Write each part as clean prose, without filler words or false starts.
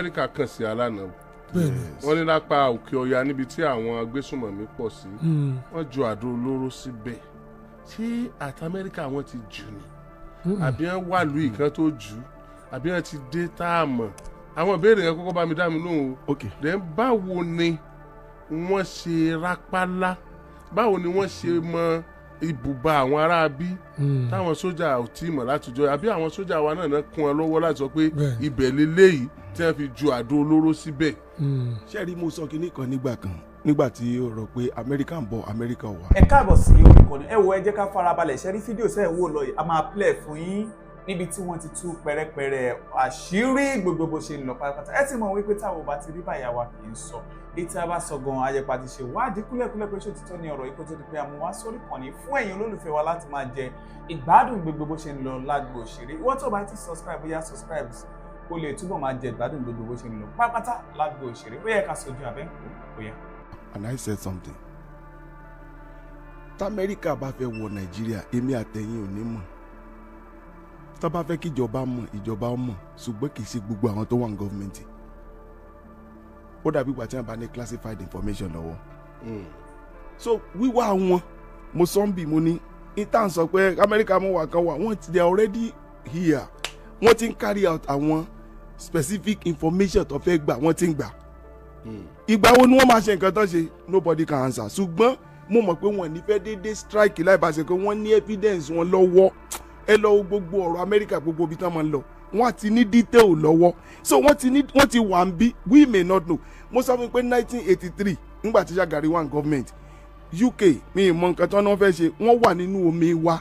Amẹ́ríkà kàn sí alánà wọ́n ní lápá òkè ọya níbi tí àwọn agbésùnmọ̀mí pọ̀ sí wọ́n ju àdó olóró síbẹ̀ ṣé àti Amẹ́ríkà wọ́n ti jù ní àbí wọ́n wà lù ìkan tó jù àbí wọ́n ti dé táàmù àwọn ìbéèrè yẹn kọ́kọ́ bá mi dá mi lóhùn then báwo ni wọ́n ṣe rápálá báwo ni wọ́n ṣe mọ ibùba àwọn aráabí táwọn sójà ò tí mọ̀ látijọ́ àbí àwọn sójà wa náà kún ọ lọ́wọ́ láti sọ pé ibẹ̀ lélẹ́yìí tí wọ́n fi ju àdó olóró síbẹ̀. ṣẹ́ẹ̀rí mo sọ kinní kan nígbà tí ó rọ pé Amẹ́ríkà ń bọ̀ Amẹ́ríkà wà. ẹ káàbọ̀ sí olùkọ́ni ẹ wo ẹ jẹ́ ká farabalẹ̀ ṣẹ́rí fídíò sẹ́yìn wò lọ yìí a máa play fún yín níbi tí wọ́n ti tú pẹ̀rẹ̀pẹ̀rẹ̀ àṣírí gbogbo bó ṣe ń lọ pátápátá ẹ ti mọ̀ wípé táwọn bá ti rí báyà wa kì í sọ ètí a bá sọ gan ayẹpa ti ṣe wádìí kúlẹ̀kúlẹ̀ pé ṣó ti tọ́ ní ọ̀rọ̀ ikú tó di pé àmú wá sórí kan ní fún ẹ̀yin olólùfẹ́ wa láti máa jẹ ìgbádùn gbogbo bó ṣe ń lọ lágbo òṣèré ìwọ́n tó bá ti subscribe bóyá subscribe kó lè túbọ̀ máa jẹ ìgbádùn gbogbo bó ṣe ń lọ pátápátá lágbo òṣèré bóyá ká sojú abẹ́ǹkó bóyá. And I said something. T'Amẹ́ríkà bá fẹ́ wọ Nàìjíríà èmi àtẹ̀yìn ò ní mọ̀ tá bá fẹ́ kí ìjọba mọ̀ ìjọba mọ̀ ṣùgbọ́n kì í ṣe gbogbo àwọn tó wà ní gọ́ọ̀mẹ̀ntì ó dàbí ìgbà tí wọ́n bá ní classified information lọ́wọ́ so wíwá wọn mo sọ ń bì mo ní intan sọ pé Amẹ́ríkà mọ̀ wà kan wà wọ́n ti they already here wọ́n ti ń carry out àwọn specific information tó fẹ́ gbà wọ́n ti ń gbà ìgbà wo ni wọ́n máa ṣe nǹkan tó ṣe nobody can answer ṣùgbọ́n mo mọ̀ pé wọ́n ní fẹ́ déédéé strike láì bá ṣe pé wọ́n ní evidence wọn lọ́wọ́ ẹ lọ gbogbo ọ̀rọ̀ Amẹ́ríkà gbogbo ibi tí wọ́n máa ń lọ wọ́n ti ní detail lọ́wọ́ so wọ́n ti wà ń bí we may not know mo sọ fún mi pé 1983 nígbà tí Shagari wà ní government UK mi ì mọ nǹkan tí wọ́n fẹ́ ṣe wọ́n wà nínú omi wa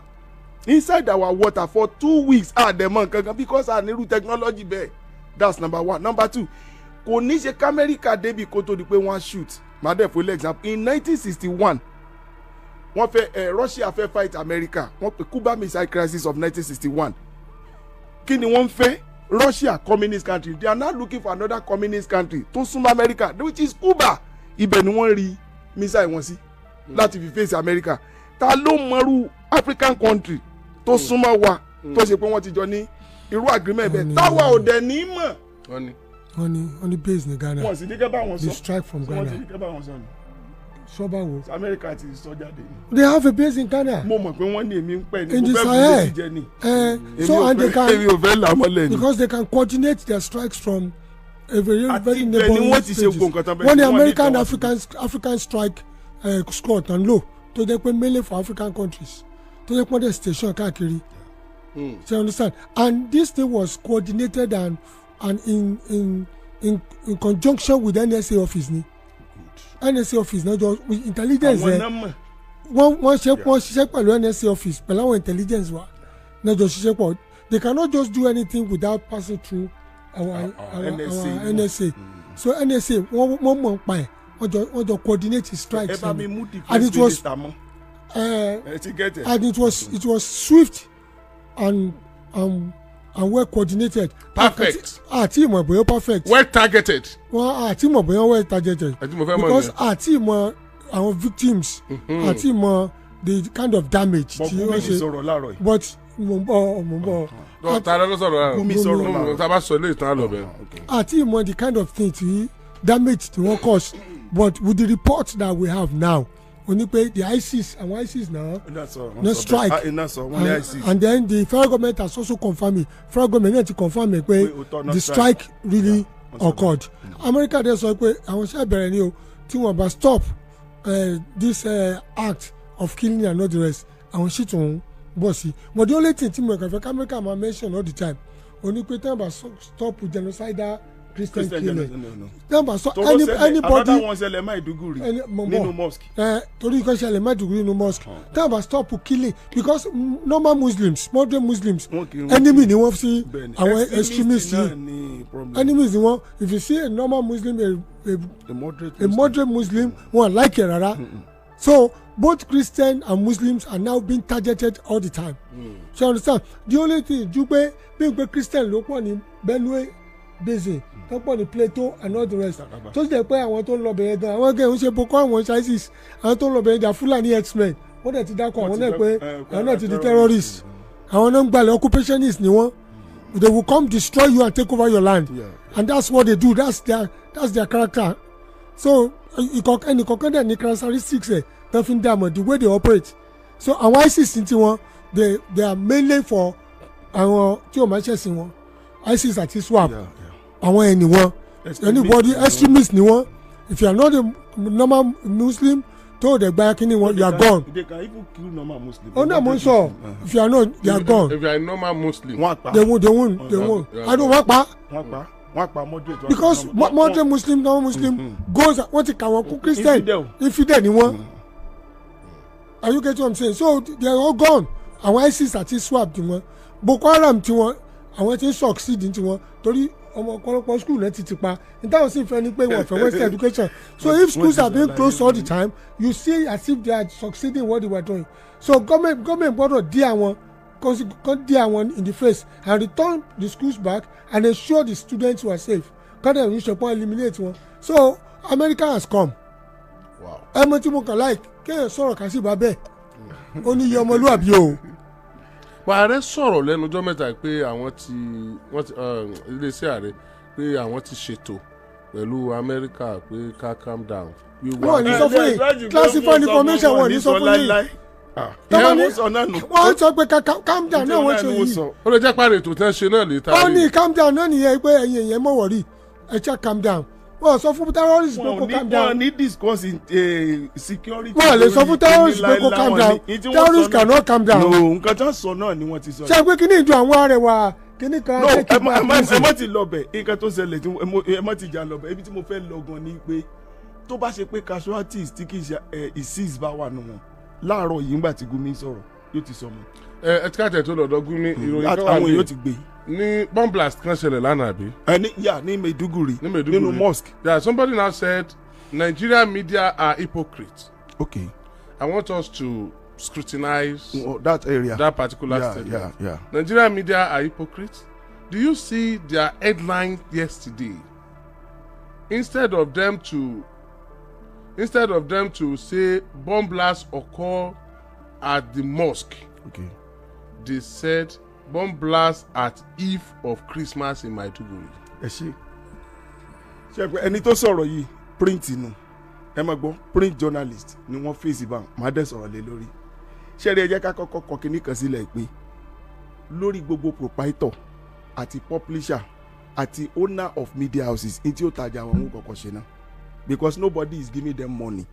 inside our water for 2 weeks àdẹ̀mọ̀ nǹkan kan because ànírú technology bẹ́ẹ̀ that's number one. Number two kò ní ṣe k'Amẹ́ríkà débi kó tó di pé wọ́n shoot madẹ for example in 1961 wọ́n fẹ́ Russia fẹ́ fight America wọ́n pe Cuba Missile Crisis of 1961 kí ni wọ́n fẹ́ Russia communist country they are now looking for another communist country tó súnmọ́ America which is Cuba ibẹ̀ ni wọ́n rí missile wọn sí láti fi face America ta ló mọ̀rú African country tó súnmọ́ wa tó ṣe pé wọ́n ti jọ ní irú agreement bẹ́ẹ̀ táwa ò dẹ̀ ní mọ̀. Only base in Ghana. Wọ́n sì ní kẹ́ bá wọn sọ. They strike from Ghana. Wọ́n sì ní kẹ́ bá wọn sọ ni. Sọ́ba wo. America ti sọ jáde. They have a base in Ghana. Mo mọ̀ pé wọ́n ní èmi ń pẹ́ ní. In the Sahel. So and they can. Èmi ò fẹ́ là mọ́lẹ̀ ni. Because they can coordinate their strikes from a very neighboring stages. When the American African strike squad and low to dey pe mainly for African countries to dey pon the station káàkiri. You understand? And this thing was coordinated and in conjunction with NSA office ni NSA office na just with intelligence wọ́n ṣiṣẹ́ pẹ̀lú NSA office pẹ̀lú àwọn intelligence wa na just ṣiṣẹ́ pọ̀ they cannot just do anything without passing through our NSA so NSA wọ́n mọ̀ nípa ẹ̀ wọ́n jọ coordinate strikes and it was swift and well coordinated. Perfect. Àti ìmọ̀ bóyá perfect. Well targeted. Wọ́n àti ìmọ̀ bóyá well targeted. Because àti ìmọ̀ àwọn victims. Àti ìmọ̀ the kind of damage. Bọ́kúmi sọ̀rọ̀ láàárọ̀ yìí. But mo ń bọ̀. Tààrà ló sọ̀rọ̀ láàárọ̀. Bọ́kúmi sọ̀rọ̀ láàárọ̀. Tá a bá sọ ilé ìtàn àlọ́ bẹ́ẹ̀. Àti ìmọ̀ the kind of thing tí damage tí wọ́n cause but with the report that we have now only pay the ISIS and ISIS now no strike and then the federal government has also confirmed it federal government to confirm it pé the strike really occurred America dey sọ pé àwọn ṣe bẹ̀rẹ̀ ni o tí wọ́n bá stop this act of killing and all the rest àwọn ṣì tún bọ̀ sí but the only thing tí mo kàn fẹ́ America ma mention all the time only pé tí wọ́n bá stop genocidal Christian killing. No. So anybody. Another one ṣẹlẹ̀ Maiduguri nínú mosque. Torí kan ṣẹlẹ̀ Maiduguri nínú mosque. Tí wọ́n bá stop killing because normal Muslims modern Muslims enemy ni wọ́n sí àwọn extremists yìí. Enemies ni wọ́n if you see a normal Muslim a moderate Muslim wọ́n like it rárá. So both Christian and Muslims are now being targeted all the time. So you understand the only thing ju pé bí n pé Christian ló pọ̀ ní Benue basin tó pọ̀ ní Plateau and all the rest tó sì jẹ́ pé àwọn tó ń lọ bẹ̀rẹ̀ gan àwọn gẹ̀ẹ́ ń ṣe Boko Haram ISIS àwọn tó ń lọ bẹ̀rẹ̀ jà Fulani herdsmen wọ́n dẹ̀ ti dákọ̀ àwọn náà pé àwọn náà ti di terrorists àwọn náà ń gbalẹ̀ occupationist ni wọ́n they will come destroy you and take over your land. Yeah. And that's what they do. That's their character. So any dẹ̀ ní characteristics tó fi ń dààmú the way they operate. So àwọn ISIS ti wọn they are mainly for àwọn tí o máa ṣẹ̀sìn wọn ISIS àti SWAP àwọn ẹni wọn anybody extremist ni wọn if you are not a normal Muslim tó o dẹ̀ gba kíní wọn you are gone. They can even kill normal Muslims. ó náà mo ń sọ if you are not you are gone. If you are a normal Muslim. they won't I don't want pa. wọ́n pa moderate. Because moderate Muslim normal Muslim goes wọ́n ti kà wọ́n kú Christian infidel ni wọ́n. Are you getting what I'm saying? So they are all gone. Àwọn ISIS àti SWAP ti wọn Boko Haram ti wọn àwọn ti ń succeed ti wọn torí ọmọ ọ̀pọ̀lọpọ̀ school náà ti pa nítawọn sì fẹ́ ni pé wọ́n fẹ́ western education so if schools are being closed all the time you see as if they are succeeding what they were doing so government gbọ́dọ̀ dí àwọn dí àwọn in the face and return the schools back and ensure the students were safe kọ́dọ̀ ìrìn ìṣẹ̀pọ̀ eliminate wọn so America has come ẹmọ tí mo kàn like kéèyàn sọ̀rọ̀ kà sí bàbẹ́ ó ní iye ọmọlúwàbí o. ààrẹ sọ̀rọ̀ lẹ́nu ọjọ́ mẹ́ta pé àwọn ti iléeṣẹ́ ààrẹ pé àwọn ti ṣètò pẹ̀lú Amẹ́ríkà pé ká calm down. wọ́n ní sọ fún yìí classified information wọ́n ní sọ fún yìí. wọ́n sọ pé calm down náà wọ́n ṣe yìí. ó lè jẹ́ pàrọ̀ ètò tí wọ́n ṣe náà lè ta. wọ́n ní calm down náà nìyẹn pé ẹ̀yin èèyàn mọ̀ wọ̀rí ẹ ṣe calm down. wọ́n sọ fún terrorist pé kó calm down. wọ́n ní discuss security. wọ́n lè sọ fún terrorist pé kó calm down terrorist cannot calm down. no nǹkan tó ń sọ náà ni wọ́n ti sọ. ṣé pé kíní ìjọ àwọn arẹwà kíní kan. no ẹ má ti lọ bẹ̀ nǹkan tó ṣẹlẹ̀ ẹ má ti jà lọ bẹ̀ ibi tí mo fẹ́ lọ gan ni pé tó bá ṣe pé casualties tí kì í ṣe ìsís bá wà nù wọn láàárọ̀ yìí ńgbà tí Gumi sọ̀rọ̀ yóò ti sọ mọ́. ẹ ti káàtẹ̀ tó lọ́dọ̀ Gumi ìròyìn tó wà àwọn èèyàn ti gbé ní bomb blast kan ṣẹlẹ̀ lánàá bí. ní Maiduguri nínú mosque. yeah somebody now said Nigerian media are hypocrites. Okay. I want us to scrutinize that area, that particular statement. Yeah. Nigerian media are hypocrites. Do you see their headline yesterday? Instead of them to say bomb blast occur at the mosque, okay, they said bomb blast at eve of Christmas in Maiduguri. ẹ ṣe pé ẹni tó sọ̀rọ̀ yìí print inú ẹ máa gbọ́ print journalist ni wọ́n fèsì bá máa dẹ̀ sọ̀rọ̀ lé lórí ṣẹ́rí ẹ jẹ́ ká kọ́kọ́ kọ kíní kan sílẹ̀ pé lórí gbogbo proprietor àti publisher àti owner of media houses ní tí ó tajà àwọn ohun kọ̀ọ̀kan ṣe náà because nobody is giving them money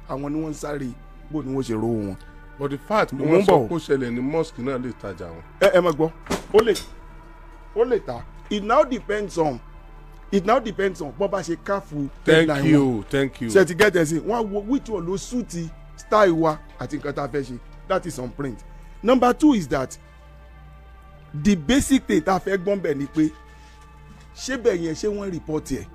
àwọn ni wọ́n ń sáré bó ni wọ́n ṣe rówó wọn. But the fact pé wọ́n sọ pé ó ṣẹlẹ̀ ní mosque náà lè tajà wọn. ẹ máa gbọ́ ó lè ta it now depends on bọ́ bá ṣe káfù. thank you. ṣe ti gẹ́tẹ̀ sí wọ́n wo which one ló suit style wa àti nǹkan tá a fẹ́ ṣe that is on print. Number 2 is that the basic thing tá a fẹ́ gbọ́n bẹ̀ ni pé ṣé bẹ̀ yẹn ṣé wọ́n report ẹ̀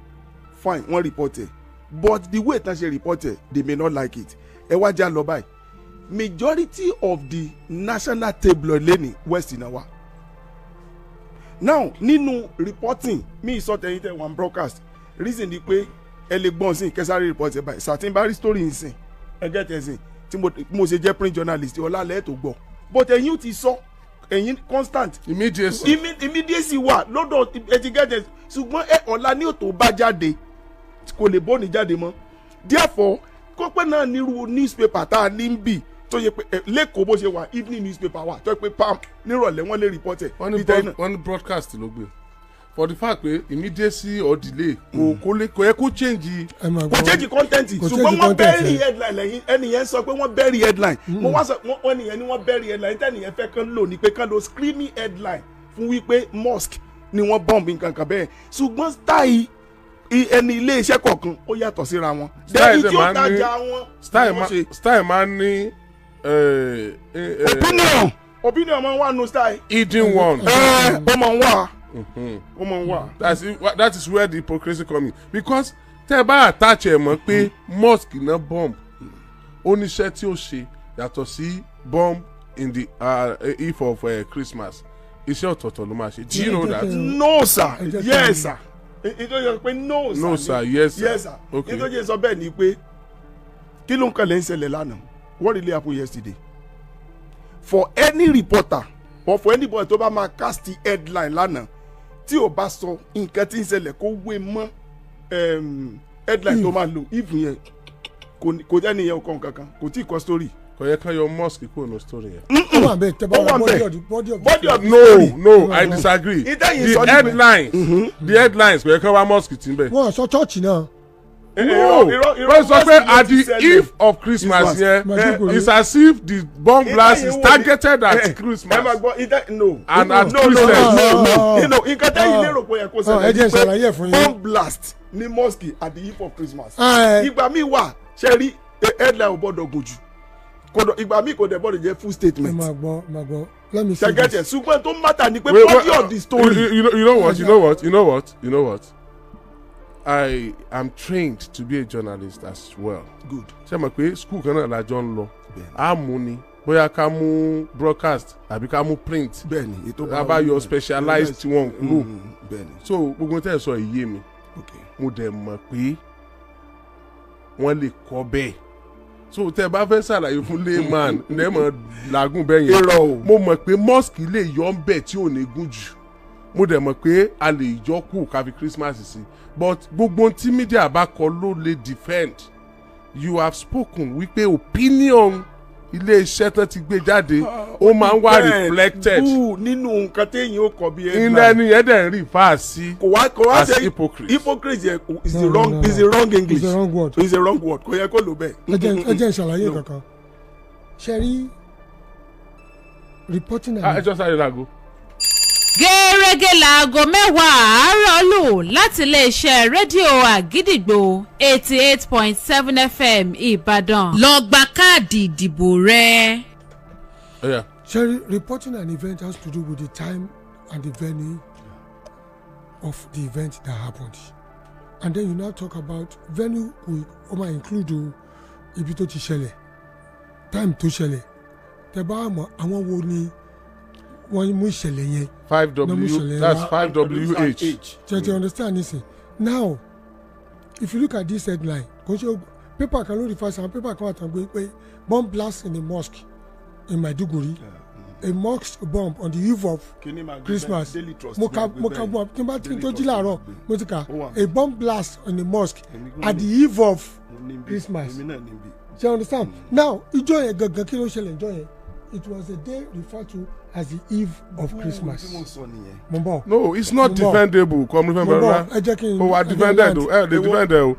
fine wọ́n report ẹ̀ but the way tán ṣe report ẹ̀ they may not like it ẹ wá já lọ báyìí majority of the national tabloid lẹ́ni west náà wá now nínú reporting mi ìsọtẹ̀yìn tẹ̀ wọ́n broadcast reason ni pé ẹ lè gbọ́n sí kẹsàrí report ẹ̀ báyìí sàtìmbárí story nsìn ẹ get ẹ̀ sìn tí mo ṣe jẹ́ print journalist ọ̀làlẹ́ tó gbọ́ but ẹ̀yin ti sọ ẹ̀yin constant immediacy wà lọ́dọ̀ ẹ ti get ẹ̀ ṣùgbọ́n ọ̀la ní òtò bá jáde kò lè bọ́ọ̀nì jáde mọ́ therefore kọ́pẹ́ náà nírú newspaper tá a ní ń bì tó yẹ pé lẹ́kọ̀ọ́ bó ṣe wà evening newspaper wà tó yẹ pé pam nírọ̀lẹ́ wọ́n lè report ẹ̀. wọ́n ní broadcast ló gbé for the fact pé immediacy or delay kò yẹ kó change. kò change content ṣùgbọ́n wọ́n bury headline lẹ́yìn ẹnìyẹn sọ pé wọ́n bury headline mo wá sọ wọ́n nìyẹn ni wọ́n bury headline tẹ́nìyẹn fẹ́ kán lò ní pé kán lo screaming headline fún wípé mosque ni wọ́n bomb nǹkan kan bẹ́ẹ̀ ṣùgbọ́n style ẹni ilé iṣẹ́ kọ̀ọ̀kan ó yàtọ̀ síra wọn. style máa ń ní opinion máa ń wà nù style. hidden one. ó máa ń wà. ó máa ń wà. that is where the hypocrisy come in because tẹ́ ẹ bá attach ẹ̀ mọ́ pé mosque náà bomb oníṣẹ́ tí ó ṣe yàtọ̀ sí bomb in the eve of Christmas iṣẹ́ ọ̀tọ̀ọ̀tọ̀ ló máa ṣe. Do you know that? No sir, yes sir. Ìtọ́jú yẹn pé no sir yes sir. Okay. Ìtọ́jú yẹn sọ bẹ́ẹ̀ ni pé kí ló ń kàn lè ń ṣẹlẹ̀ lánàá what really happened yesterday for any reporter but for anybody tó bá máa cast the headline lánàá tí ò bá sọ nǹkan tí ń ṣẹlẹ̀ kó wé mọ́ headline tó máa lò if yẹn kò jẹ́ nìyẹn ọkàn kankan kò tí ì kọ story. kò yẹ kán yọ mosque kúrò ní story yẹn. ó wà bẹ́ẹ̀ body of the story. no I disagree. The headlines kò yẹ kán wá mosque tí ń bẹ̀. wọ́n sọ church náà. No, wọ́n sọ pé at the eve of Christmas yẹn it's as if the bomb blast is targeted at Christmas and at Christians. nǹkan tẹ́yìn lérò pé yẹ kó ṣẹlẹ̀ pé bomb blast ní mosque at the eve of Christmas. ìgbà míì wà ṣe rí headline ò gbọ́dọ̀ gùn jù ìgbà míì kò dẹ̀ gbọ́dọ̀ jẹ́ full statement. máa gbọ́ let me say this. ṣẹ́gẹ́tẹ̀ ṣùgbọ́n tó matter ni pé body of the story. You know what? I am trained to be a journalist as well. Good. ṣé mo pé school kan náà la jọ ń lọ a mú ni bóyá ká mú broadcast àbí ká mú print bẹ́ẹ̀ni ètò bá bá yọ specialized tí wọ́n ń kúrò bẹ́ẹ̀ni so gbogbo tẹ́ ẹ sọ iye mi mo dẹ̀ mọ̀ pé wọ́n lè kọ́ bẹ́ẹ̀ so tẹ́ ẹ bá fẹ́ ṣàlàyé fún layman ẹ mọ̀ làágùn bẹ́ẹ̀ yẹn mo mọ̀ pé mosque lè yọ ń bẹ̀ tí ò ní gùn jù mo dẹ̀ mọ̀ pé a lè yọ kù ká fi Christmas sí but gbogbo tí media bá kọ ló lè defend you have spoken wípé opinion ilé-iṣẹ́ tán ti gbé jáde ó máa ń wá reflected nínú nǹkan téèyàn ó kọ bí headline ilé ẹni yẹn dẹ̀ ń rí fáà sí as hypocrite. Hypocrite is the wrong English. It's a wrong word kò yẹ kó lò bẹ́ẹ̀. ẹ jẹ́ ìṣàlàyé kankan ṣe rí reporting. ẹ jọ sáré láago. gẹ́rẹ́gẹ́ láago 10 àárọ̀ lù láti iléeṣẹ́ rédíò àgídìgbò 88.7 FM Ìbàdàn lọ gba káàdì ìdìbò rẹ. Sherry, reporting an event has to do with the time and the venue of the event that happened, and then you now talk about venue ó máa include ibi tó ti ṣẹlẹ̀ time tó ṣẹlẹ̀ tẹ́ bá mọ̀ àwọn wo ni wọ́n mú ìṣẹ̀lẹ̀ yẹn. 5W that's 5WH. You understand this? Now if you look at this headline kò ṣe paper kan lórí fásitì àwọn paper kan wà tán gbé pé bomb blast in a mosque in Maiduguri, a mosque bomb on the eve of Christmas. mo ka bọ tí n bá tí n tó jí láàárọ̀ mo ti kà a bomb blast on a mosque at the eve of Christmas. You understand? Now ìjọ yẹn gangan kí ló ṣẹlẹ̀ ìjọ yẹn it was a day referred to as the eve of Christmas. No, it's not defendable. Come remember, who are defended? They defended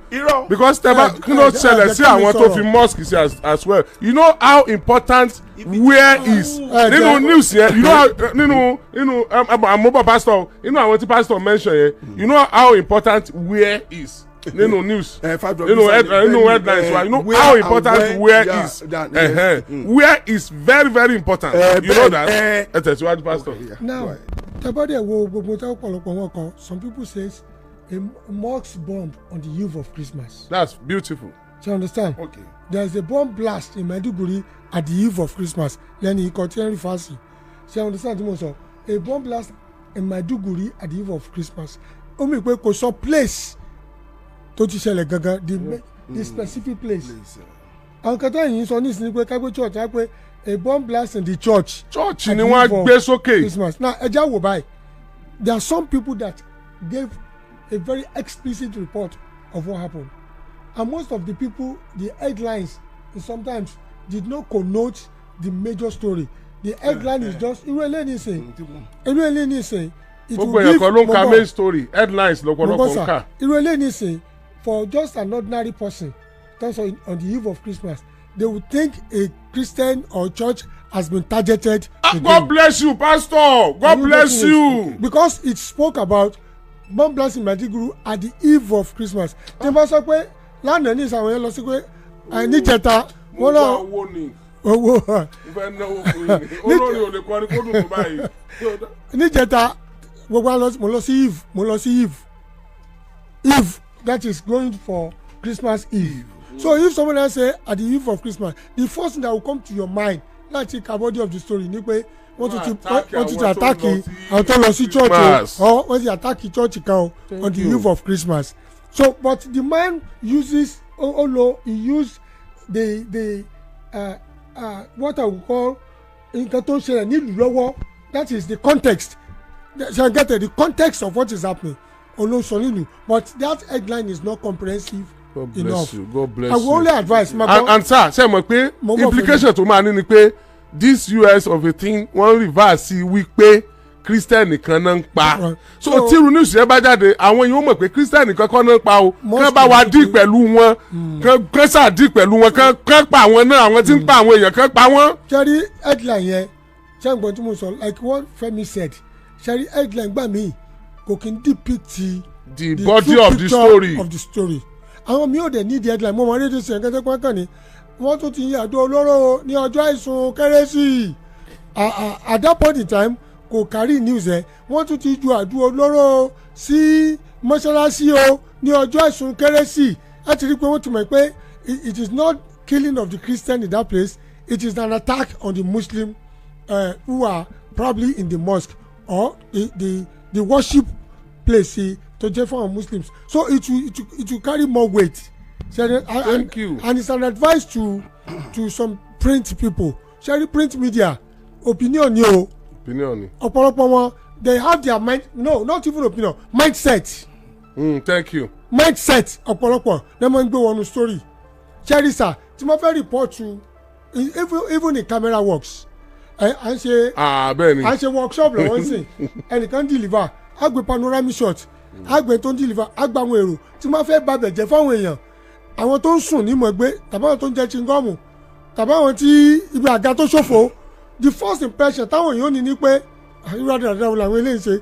because kí ló ṣẹlẹ̀ sí àwọn tó fi mosque sí as well. You know how important where is nínú news yẹn. You know nínú àmúbọ̀ pastor inú àwọn tí pastor mention yẹn. You know how important where is. Nínú news nínú headlines wa you know how important where is where is very very important you know that ẹ tẹ̀síwájú pastor. Now tabade wo gbogbo tí ọ̀pọ̀lọpọ̀ wọn kan some people say a mosque bomb on the eve of Christmas. That's beautiful. Do you understand? Okay. There is a bomb blast in Maiduguri at the eve of Christmas lẹ́ni ikọ̀ tí Henry Fassi. Do you understand tí mo sọ? A bomb blast in Maiduguri at the eve of Christmas. Ó mi pé kò sọ place tó ti ṣẹlẹ̀ gangan the specific place. àwọn kan tó yìí sọ nísìnyí pé kágbé church á pé a bomb blast in the church. church ni wọ́n gbé sókè. Christmas now ẹ já wò báyìí there are some people that gave a very explicit report of what happened and most of the people the headlines sometimes did not connote the major story the headline is just irú eléyìí sìn it will give gbogbo ẹ̀kọ́ ló ń ka main story headlines lọ́pọ̀lọpọ̀ ń kà. irú eléyìí sìn for just an ordinary person on the eve of Christmas they would think a Christian or church has been targeted. God bless you pastor God bless you. Because it spoke about bomb blast in Maiduguri at the eve of Christmas. tí wọ́n sọ pé lánàá ní ìsàwọn yẹn lọ sí pé níjẹta wọ́n lọ owó ni owó ìfẹ́ náwó fún yìí olórí ò lè kọrin kó dùn tó báyìí. níjẹta gbogbo mo lọ sí eve that is going for Christmas Eve. So if someone else say at the eve of Christmas the first thing that will come to your mind láti ka body of the story ni pé wọ́n ti attack àwọn tó lọ sí church or wọ́n ti attack church kan on the eve of Christmas. So but the man uses he used the what I would call nǹkan tó ń ṣẹlẹ̀ nílùú lọ́wọ́ that is the context. Shall get the context of what is happening. Olosoninu, but that headline is not comprehensive enough. God bless you. I will only advise. And sir, ṣe mọ̀ pé implication tó máa ní ni pé this US of a thing wọ́n reverse sí wípé Christian nìkan náà ń pa. So tí irú news yẹn bá jáde àwọn yìí ó mọ̀ pé Christian nìkan kọ́ náà ń pa o. Kán bá wa dí pẹ̀lú wọn. Kán sà dí pẹ̀lú wọn. Kán pa àwọn náà àwọn tí ń pa àwọn èèyàn kán pa wọ́n. Ṣẹ́rí headline yẹn ṣé n gbọ́n tí mo sọ like what Femi said ṣẹ́rí headline gbà mí kò kí n depict the body of the story. Àwọn mi ò dẹ̀ ní the headline mo mọ rédíò sẹ̀yìn kẹ́tẹ́ pọ́nkàn ni wọ́n tún ti yàdó olóró ní ọjọ́ àìsùn kérésì at that point in time kò kárí news ẹ̀ wọ́n tún ti ju àdó olóró sí mọ́ṣáláṣí o ní ọjọ́ àìsùn kérésì láti rí pé wọ́n ti mọ̀ pé it is not killing of the Christian in that place, it is an attack on the Muslim who are probably in the mosque or the worship place to jẹ́ for our Muslims, so it will carry more weight. Thank you. And it's an advice to some print people. Share print media opinion ni o. Opinion ni. Ọ̀pọ̀lọpọ̀ wọn they have their mind, no, not even opinion, mindset. Thank you. Mindset ọ̀pọ̀lọpọ̀ dem máa ń gbé wọnú story. Share sir tí mo fẹ́ report to even in camera works. À ń ṣe workshop lọ́wọ́ sìn ẹnìkan deliver àgbẹ̀ panoramic shot àgbẹ̀ tó ń deliver àgbà àwọn èrò tí wọ́n fẹ́ babẹ̀ jẹ́ fáwọn èèyàn àwọn tó ń sùn ní mọ̀gbé tàbí àwọn tó ń jẹ chingọ́ọ̀mù tàbí àwọn tí ibi àga tó ṣòfò the first impression táwọn èèyàn ní ni pé irú àdàdà làwọn eléyìí ṣe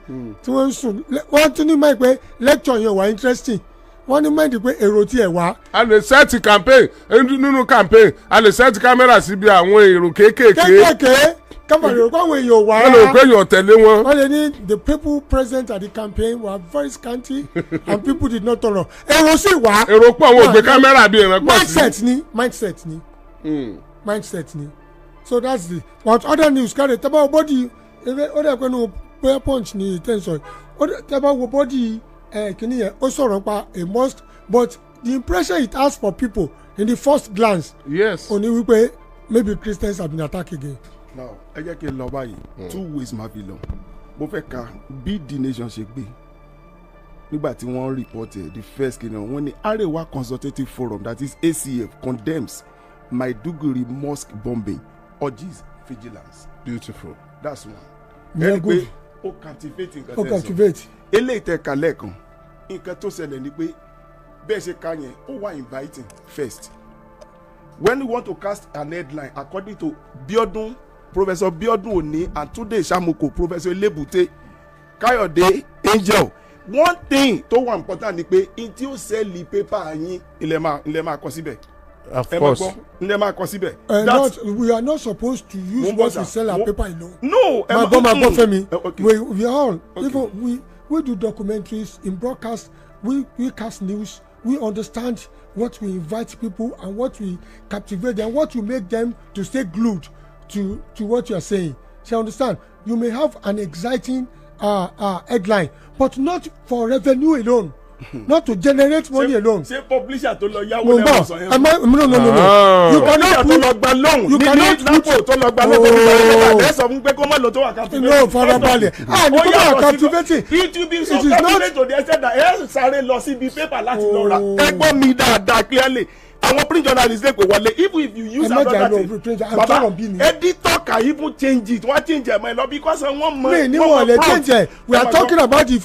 tí wọ́n ń sùn wọ́n tún ní máa pé lecture yẹn wà interesting wọ́n ní máa ń di pé èrò tiẹ̀ wá. a lè set campaign nínú campaign a lè set camera síbi àwọn èrò kéékèèké kábàlì rò pé àwọn èèyàn wà á. wọ́n lè pé èèyàn tẹ̀lé wọn. wọ́n lè ní the people present at the campaign were very scanty and people did not turn up. èrò sì wá. èrò pọ̀ àwọn ògbé kámẹ́rà bíi ìrànpọ̀ sí. mindset ni so that's the but other news carry tẹ́bá wo bọ́dì ó dẹ̀ pé nu prayer punch ni tẹ́sán tẹ́bá wo bọ́dì kìíní yẹn ó sọ̀rọ̀ pa a must but the impression it has for people in the first glance. Yes. ó ní wípé maybe Christians have been attacked again. now ẹ jẹ́ kí n lọ báyìí two ways máa fi lọ mo fẹ́ ka bí the nation ṣe gbé nígbà tí wọ́n report the first kìnìún wọ́n ní Arewa Consultative Forum that is ACF condemns Maiduguri mosque bombing urges vigilance. Beautiful. That's one. Yeah, good. Ó captivate nǹkan ó captivate. eléyìí tẹ kalẹ̀ kan nǹkan tó ṣẹlẹ̀ ni pé bẹ́ẹ̀ ṣe ká yẹn ó wà inviting first when you want to cast an headline according to Biodun Professor Biodun Oni and Tunde Samoko Professor Elebute Kayode Angel one thing tó wà important ni pé in tí ó sẹ́ẹ̀lì pépà yín ilẹ̀ máa kọ síbẹ̀. Of course. ilẹ̀ máa kọ síbẹ̀. We are not supposed to use what we sell our paper alone. No. My God, Femi. Okay. We are all. Okay. Even we do documentaries in broadcast. We cast news. We understand what we invite people and what we captivate them, what we make them to stay glued to what you are saying. So understand? You may have an exciting headline, but not for revenue alone. Not to generate money alone. Ṣé publisher tó lọ yáwó lẹ́wọ̀n sọ yẹn. No. You cannot put lọ gba loan. You cannot put tó lọ gba loan. Ẹ sọ fún pé kó má lọ tó wà captivating. No, farabalẹ̀. Ní kó má captivating. It will be so calculated to the extent that ẹ sáré lọ síbi paper láti lọ ra. Ẹ gbọ́ mi dáadáa clearly. Àwọn print journalists lè pè wọlé if you use another thing. Baba editor can even change it. Wọ́n change ẹ̀ mọ́ ẹ lọ because wọ́n mọ. Mi wọ́n lè change ẹ̀. We are talking about the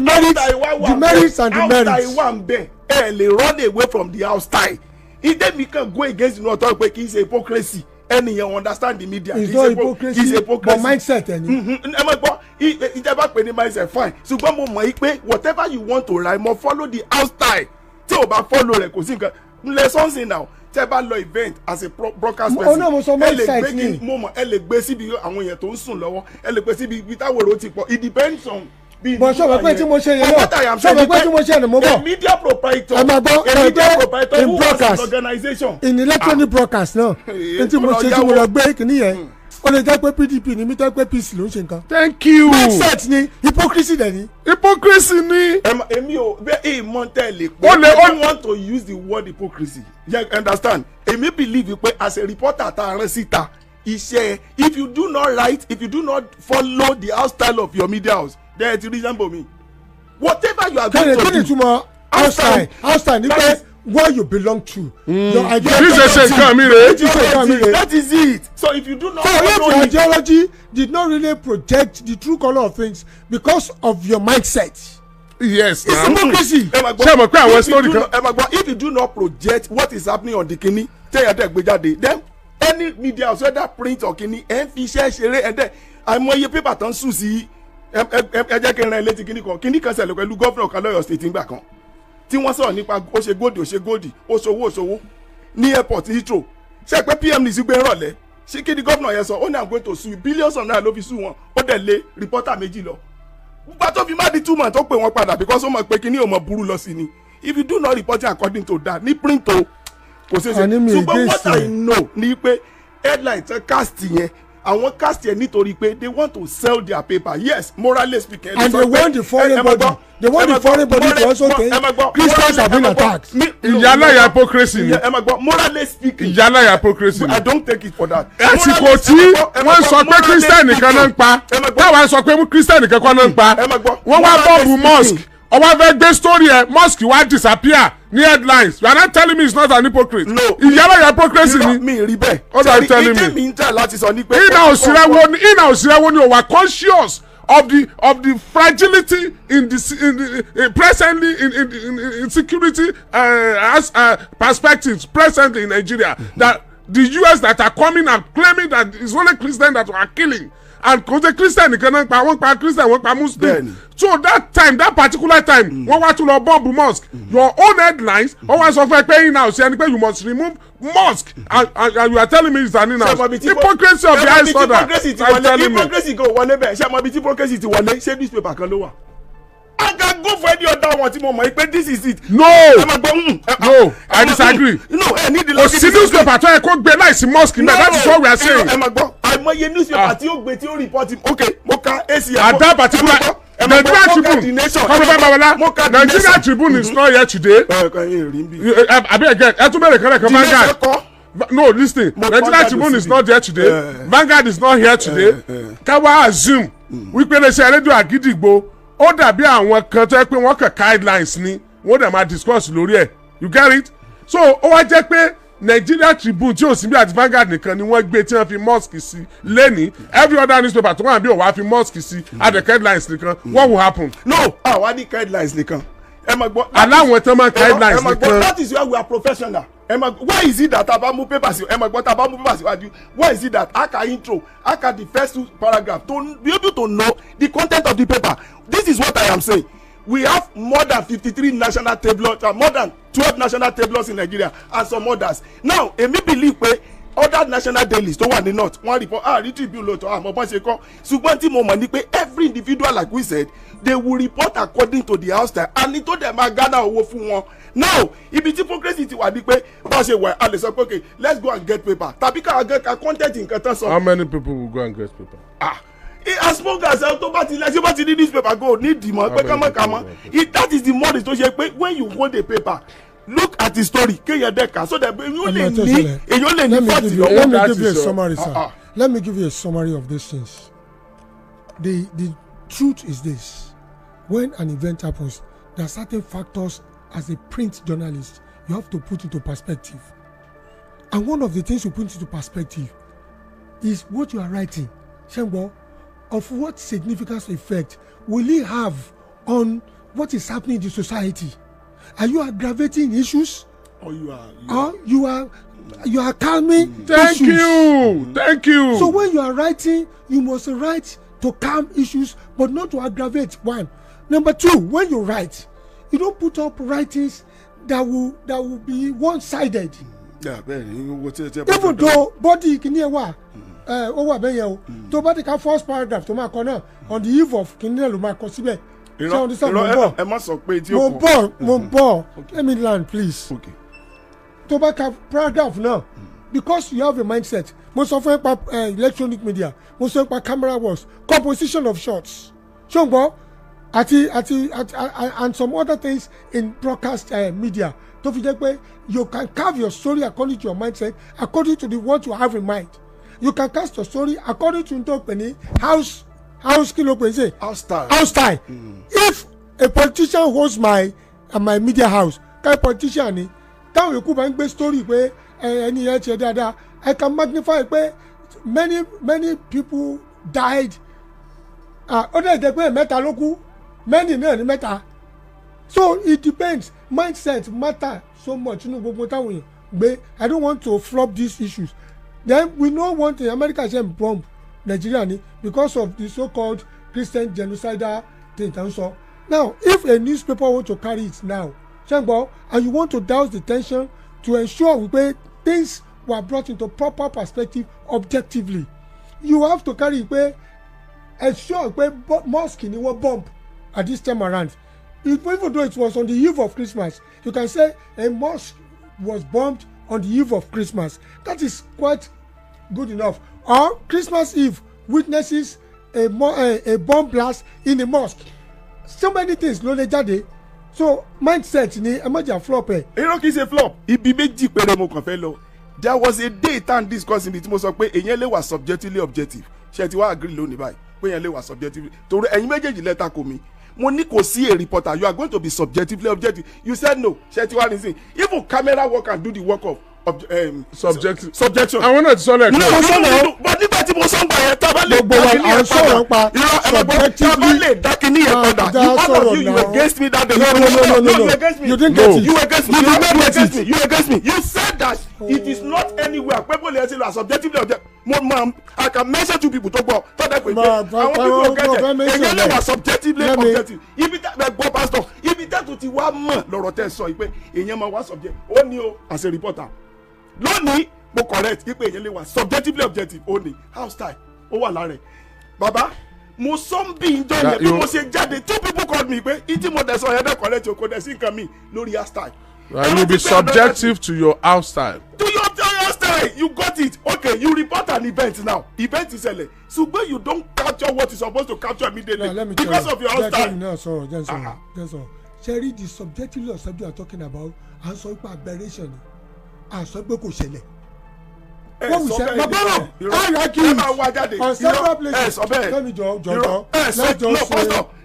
merits and the merits. Outside wà ń bẹ̀ ẹ lè run away from the outside. Ìdẹ́mi kan go against the authority pé kì í ṣe hypocrisy. Ẹnìyàn understand the media. It's not hypocrisy but mindset ẹni. Ẹ mọ̀ gbọ́ ìjọba pè ní mindset fine ṣùgbọ́n mo mọ̀ yí pé whatever you want to write mo follow the outside tí o bá follow rẹ̀ kò sí nǹkan. Lessons in now tẹ́ bá lọ event as a broadcast person ẹ lè gbé síbi àwọn èèyàn tó ń sùn lọ́wọ́ ẹ lè gbé síbi ibi táwọn èrò ti pọ̀ it depends on. bọ̀ sọ̀rọ̀ pé tí mo ṣe yẹn náà sọ̀rọ̀ pé tí mo ṣe yẹn mo bọ̀. a media proprietor in broadcast organization in electronic broadcast náà tí mo ṣe tí mo lọ gbé kìíní yẹn ó lè jẹ́ pé PDP ni mi tẹ́ pé PC ló ń ṣe nǹkan. Thank you. mindset ni hypocrisy dẹ̀ ni. Hypocrisy ni. Èmi ò bẹ́ẹ̀ ìmọ̀ tẹ́ lè pé I don't want to use the word hypocrisy you understand èmi believe pé as a reporter tá a rán síta iṣẹ́ if you do not write, if you do not follow the house style of your media house, then it resemble me. Whatever you are going to do. Tomorrow, outside, where you belong to. Your ideology. That is it. So if you do not follow your ideology did not really project the true color of things because of your mindset. Yes, it's democracy. If you do not project what is happening on the kini, then any media house, whether print or kini, and then I'm more paper than Susie. Ẹjẹ kẹrin ẹlẹ́tì kìíní kan ṣẹlẹ̀ pẹ̀lú gọ́fìnà kan lọ́yọ̀ state ńgbà kan tí wọ́n sọ̀rọ̀ nípa ó ṣe góòdì ó ṣòwò ní airport Heathrow ṣe pé PM ní sí gbé rọ̀lẹ́ ṣé kí ni gọ́fìnà yẹn sọ ó ní I'm going to sue billions of naira ló fi sue wọn ó dẹ̀ lé reporter méjì lọ gbogbo tó fi má di 2 months tó pè wọ́n padà because ó mọ̀ pé kíní ò mọ̀ burú lọ sí ni if you do not report according to that ní print o kò ṣeé ṣe ṣùgbọ́n what I know ni pé headline tán cast yẹn àwọn cast yẹn nítorí pé they want to sell their paper yes morally speaking. And they want the foreign body to also think Christians have been attacked. ìyálà hypocrisy ni. Morally speaking. ìyálà hypocrisy ni. I don't take it for that. àsìkò tí wọ́n sọ pé Christian nìkan náà ń pa táwa sọ pé Christian nìkan kan náà ń pa wọ́n wá bọ́ọ̀bù mosque ọwọ́ fẹ́ gbé story ẹ̀ mosque wá disappear ní headlines you are not telling me it's not an hypocrite. No ìyálà hypocrisy ni. mi rí bẹ́ẹ̀. what are you telling me. mi ń tẹ̀ láti sọ ní pé. ìnà òsìrẹ́wọ́ ni o were conscious of the fragility in the presently in security perspectives presently in Nigeria that the US that are coming and claiming that it's only Christians that were killing. And kò jẹ́ Christian nìkan náà pa wọ́n pa Christian wọ́n pa Muslim so that particular time wọ́n wá tún lọ bomb mosque your own headlines wọ́n wá sọ fún ẹ pé in-house ẹni pé you must remove mosque and you are telling me it's an in-house hypocrisy of the highest order I'm telling me. Hypocrisy kò wọlé bẹ́ẹ̀ ṣé àmọ́ ibi tí hypocrisy ti wọlé ṣé newspaper kan ló wà. I can go for any other one tí mo mọ̀ pé this is it. No I disagree. No o sí newspaper tó yẹ kó gbé láìsí mosque náà that is what we are saying. àìmọye newspaper tí ó gbé tí ó report okay mo ka ACN. at that particular Nigeria Tribune kọ́ńtà babalá Nigeria Tribune is not here today. abi again ẹ tún bẹ̀rẹ̀ kẹ́lẹ́ kan Vanguard. No listen Nigeria Tribune is not there today Vanguard is not here today káwá assume wípé lè ṣe rédíò Àgídìgbò ó dàbí àwọn kan tó yẹ pé wọ́n kàn guidelines ni wọ́n dẹ̀ máa discuss lórí ẹ̀ you get it so ó wá jẹ́ pé Nigeria Tribune tí ò sí bí àti Vanguard nìkan ni wọ́n gbé tí wọ́n fi mosque sí lẹ́ni every other newspaper tó wà bí òwá fi mosque sí at the guidelines nìkan what will happen. No àwa ní guidelines nìkan ẹ máa gbọ́. aláwọn tó máa guidelines nìkan. That is why we are professional. Why is it that tabamu papers tabamu papers wájú why is it that aka intro aka the first 2 paragraph to be able to know the content of the paper. This is what I am saying. We have more than 53 national tablets more than 12 national tablets in Nigeria and some others. Now èmi believe pé other national dailies tó wà ní north wọ́n report Tribune lóòótọ́ àmọ́ bọ́n ṣe kọ́ ṣùgbọ́n tí mo mọ̀ ni pé every individual like we said they will report according to the house style and nítorí dem máa gather owó fún wọn. Now ibi tí hypocrisy ti wà ní pé bọ́n ṣe wà á lè sọ pé okay let's go and get paper tàbí ká get content nǹkan tán sọ. How many people will go and get paper. As long as tó bá ti lẹ́sẹ̀ bá ti ní newspaper go ní ìdìmọ̀ pé kánmọ́kánmọ́ that is the money tó ṣe pé when you hold a paper look at the story kéèyàn dẹ́ka so that èyàn lè ní fọ́ọ̀tì lọ́wọ́. Let me give you a summary sir. Let me give you a summary of these things. The truth is this: when an event happens, there are certain factors as a print journalist you have to put into perspective, and one of the things you put into perspective is what you are writing. Shengbo, of what significant effect will it have on what is happening in the society? Are you aggravating issues? Or you are calming Thank issues? Thank you. So when you are writing, you must write to calm issues, but not to aggravate. One. Number two, when you write, you don't put up writings that will be one-sided. Even though body kìíní ẹ wà ó wà bẹ́ẹ̀ yẹn o tó bá ti ka first paragraph tó máa kọ náà on the eve of kìíní náà ló máa kọ síbẹ̀. ẹ má sọ pé tí ó kọ. mo bọ̀ let me learn please. tó bá ka paragraph náà because you have a mindset mo sọ fún ẹ pa electronic media mo sọ pa camera works composition of shots ṣùgbọ́n àti and some other things in broadcast media tó fi jẹ́ pé you can carve your story according to your mindset according to the what you have in mind you can cast your story according to ntọ́ pè ní house kilo pè ṣe house style. If a politician holds my media house kind politician ni táwọn èkó bá ń gbé story pé ẹni yẹn ṣe dáadáa I can magnify pé many people died ó dẹ̀ jẹ́ pé mẹ́ta ló kú many náà ní mẹ́ta so it depends mindset matter so much nínú gbogbo táwọn èèyàn gbé I don't want to flop these issues then we know one thing America ṣe ń bomb Nigeria ni because of the so-called Christian genocidal thing tan sọ now if a newspaper want to carry it now ṣẹ́gbọ́n and you want to douse the tension to ensure wípé things were brought into proper perspective objectively you have to carry pé ensure pé mosque ni wọ́n bomb at this time around even though it was on the eve of Christmas you can say a mosque was bombed on the eve of Christmas that is quite good enough or Christmas Eve witnesses a bomb blast in a mosque so many things ló lè jáde so mindset ni ẹ má jà flop ẹ. irọ́ kìí ṣe flop ibi méjì péré mo kàn fẹ́ lọ there was a day tan discuss ibi tí mo sọ pé èyàn lè wà subjectively objective ṣe ti wá agree lónìí báyìí pé èyàn lè wà subjectively torí ẹ̀yin méjèèjì lẹ́ta kò mí mo ní kò sí a reporter you are going to be subjectively objective you said no ṣe ti wá nísìnyí even camera work and do the work of subjection. àwọn náà ti sọ lẹ́ẹ̀kan. no but nígbà tí mo sọ ń gbà yẹn tábà lè dákì ní yẹn padà you all of you against me that day. No. You didn't get it. You against me. You said that it is not anywhere people lè ṣe lo subjectively objective. I can mention two people tó gbọ́ tọ́jà pé àwọn people gẹ̀jẹ̀ èyàn lè wà subjectively objective ibi tẹ́ gbọ́ pastor ibi tẹ́ tó ti wá mọ̀ lọ́rọ̀ tẹ́ sọ yìí pé èyàn máa wá subject ó ní o as a reporter lónìí mo correct pé èyàn lè wà subjectively objective ó ní house style ó wà lára ẹ̀ bàbá mo sọ ń bí ìjọ yẹn bí mo ṣe jáde two people called me pé ìtí mo dẹ̀ sọ yẹn dẹ̀ correct o kò dẹ̀ sí nǹkan mi lórí house style. You will be subjective to your house style. To your house style, you got it. Okay, you report an event now. Event is LA. So when you don't capture what you're supposed to capture immediately because of your house style. That's all. Sherry, the subjectively or subject you are talking about, and so aberration, and so kò ṣẹlẹ̀. What we say, Babaro, I accuse on several places. Let me just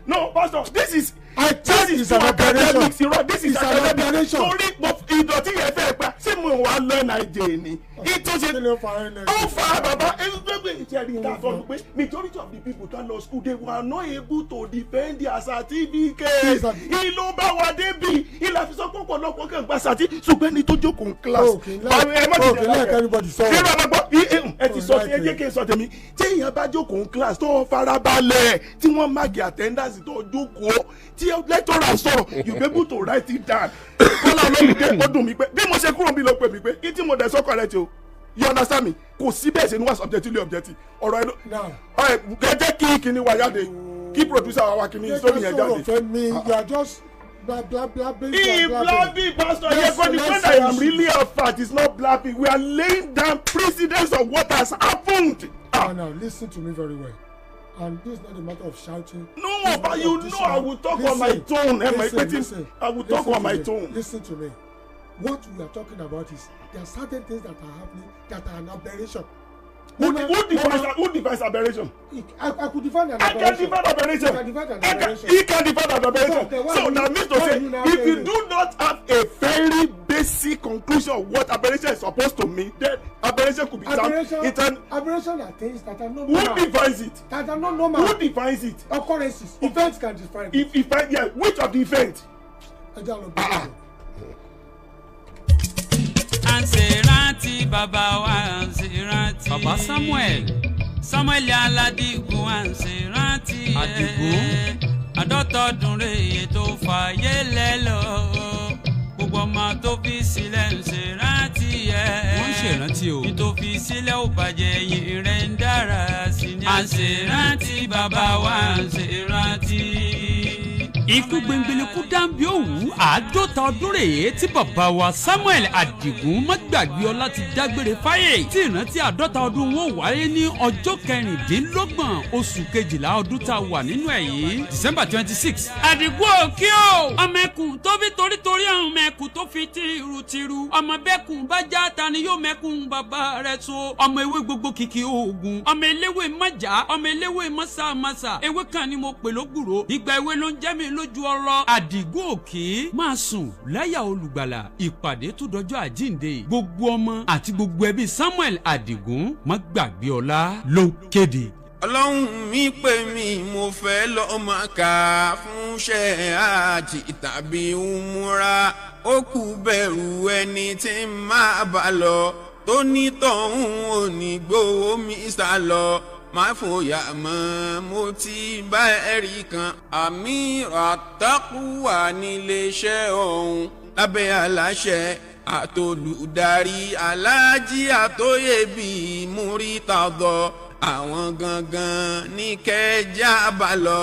No, pastor, this is. This is an aberration. This is an aberration. Sorry, but ìdọ̀tí yẹn fẹ́ gbà ṣé mo wà lọ Nàìjíríà ni. Ó fa bàbá ẹgbẹ́ ìṣẹ́rí ìta fọ́nù pé majority of the people that law school they were not able to defend their certificate. Ìlú bá wà débi ìlà fi sọ pọ̀pọ̀lọpọ̀ kàn gba certificate ṣùgbọ́n ní tó jókòó class. Ẹ ti sọ ẹ jẹ́ kí n sọ tèmi tí èèyàn bá jókòó class tó farabalẹ̀ tí wọ́n máàkì attendance tó jókòó tí lecturer sọ you be able to write it down. Kọ́lá olómìnira ó dùn mí pé bí mo ṣe kúrò bí ló pè mí pé ìtí mo dẹ̀ sọ correct o you understand me kò sí bẹ́ẹ̀ ṣe ni wọ́n subjectively objective ọ̀rọ̀ ẹ̀dọ́ gẹ́gẹ́ kí kíní wa jáde kí producer wa kíní sórí yẹn jáde. You are just blah blabbing pastor yeko the point I am really at is not blabbing we are laying down precedents of what has happened. Now listen to me very well. And this is not a matter of shouting. No, but you know I will talk on my tone. I will talk on my tone. Listen to me. What we are talking about is there are certain things that are happening that are an aberration. Who defines aberration? I could define an aberration. I can define aberration. He can define an aberration. So that means to say, if you do not have a very basic conclusion of what aberration is supposed to mean, then aberration could be aberration are things that are not normal. Who defines it? That are not normal. Who defines it? Occurrences. Events can define it. Yeah, which of the events? Anseranti baba wa anseranti baba Samuel Aladigun anseranti Adigun àdọ́tọ̀dún rèé tó fàyè lẹ́lọ gbogbo ọmọ tó fi sílẹ̀ anseranti wọ́n ṣèrántí o ní tó fi sílẹ̀ ò bàjẹ́ yìí rẹ̀ ń dára sí ni anseranti baba wa anseranti. Ikú gbẹngbẹlẹ́kú dáńbí òwú àádọ́ta ọdún rèé tí bàbá wa Samuel Adigun má gbàgbé ọlá ti dágbére fáyé tí ìrántí àádọ́ta ọdún wọn wáyé ní ọjọ́ 26 oṣù kejìlá ọdún tá a wà nínú ẹ̀ yìí December 26. Adigun òkè o ọmọ ẹkùn tóbi torítorí àwọn ọmọ ẹkùn ẹrù tó fi tìrù ọmọ bẹ́kùn bá já ta ni yóò mẹ́kùn bàbá rẹ̀ so ọmọ ewé gbogbo kìkì oògùn ọmọ eléwé májà ọmọ eléwé mọ́sàmásà ewé kan ni mo pè lógùrò ìgbà ewé ló ń jẹ́ mi lójú ọlọ àdìgún òkè máa sùn láyà olùgbàlà ìpàdé tó dọjọ́ àjíǹde gbogbo ọmọ àti gbogbo ẹbí Samuel Àdìgún má gbàgbé ọlá ló ń kéde. Ọlọ́run mi pè mí mo fẹ́ lọ Mákà fún ṣẹ́ àti tàbí umura ó kù bẹ̀rù ẹni tí máa bá lọ tó ní tọ̀hún ò ní gbowó mi sá lọ má fòyà mọ́ mo ti bá ẹ̀rí kan àmì àtàkùwà níléeṣẹ́ ọ̀hún lábẹ́ aláṣẹ àtolùdarí Aláàjì Àtóyèbí Múrítàdọ́ àwọn gangan ní kẹjá bá lọ.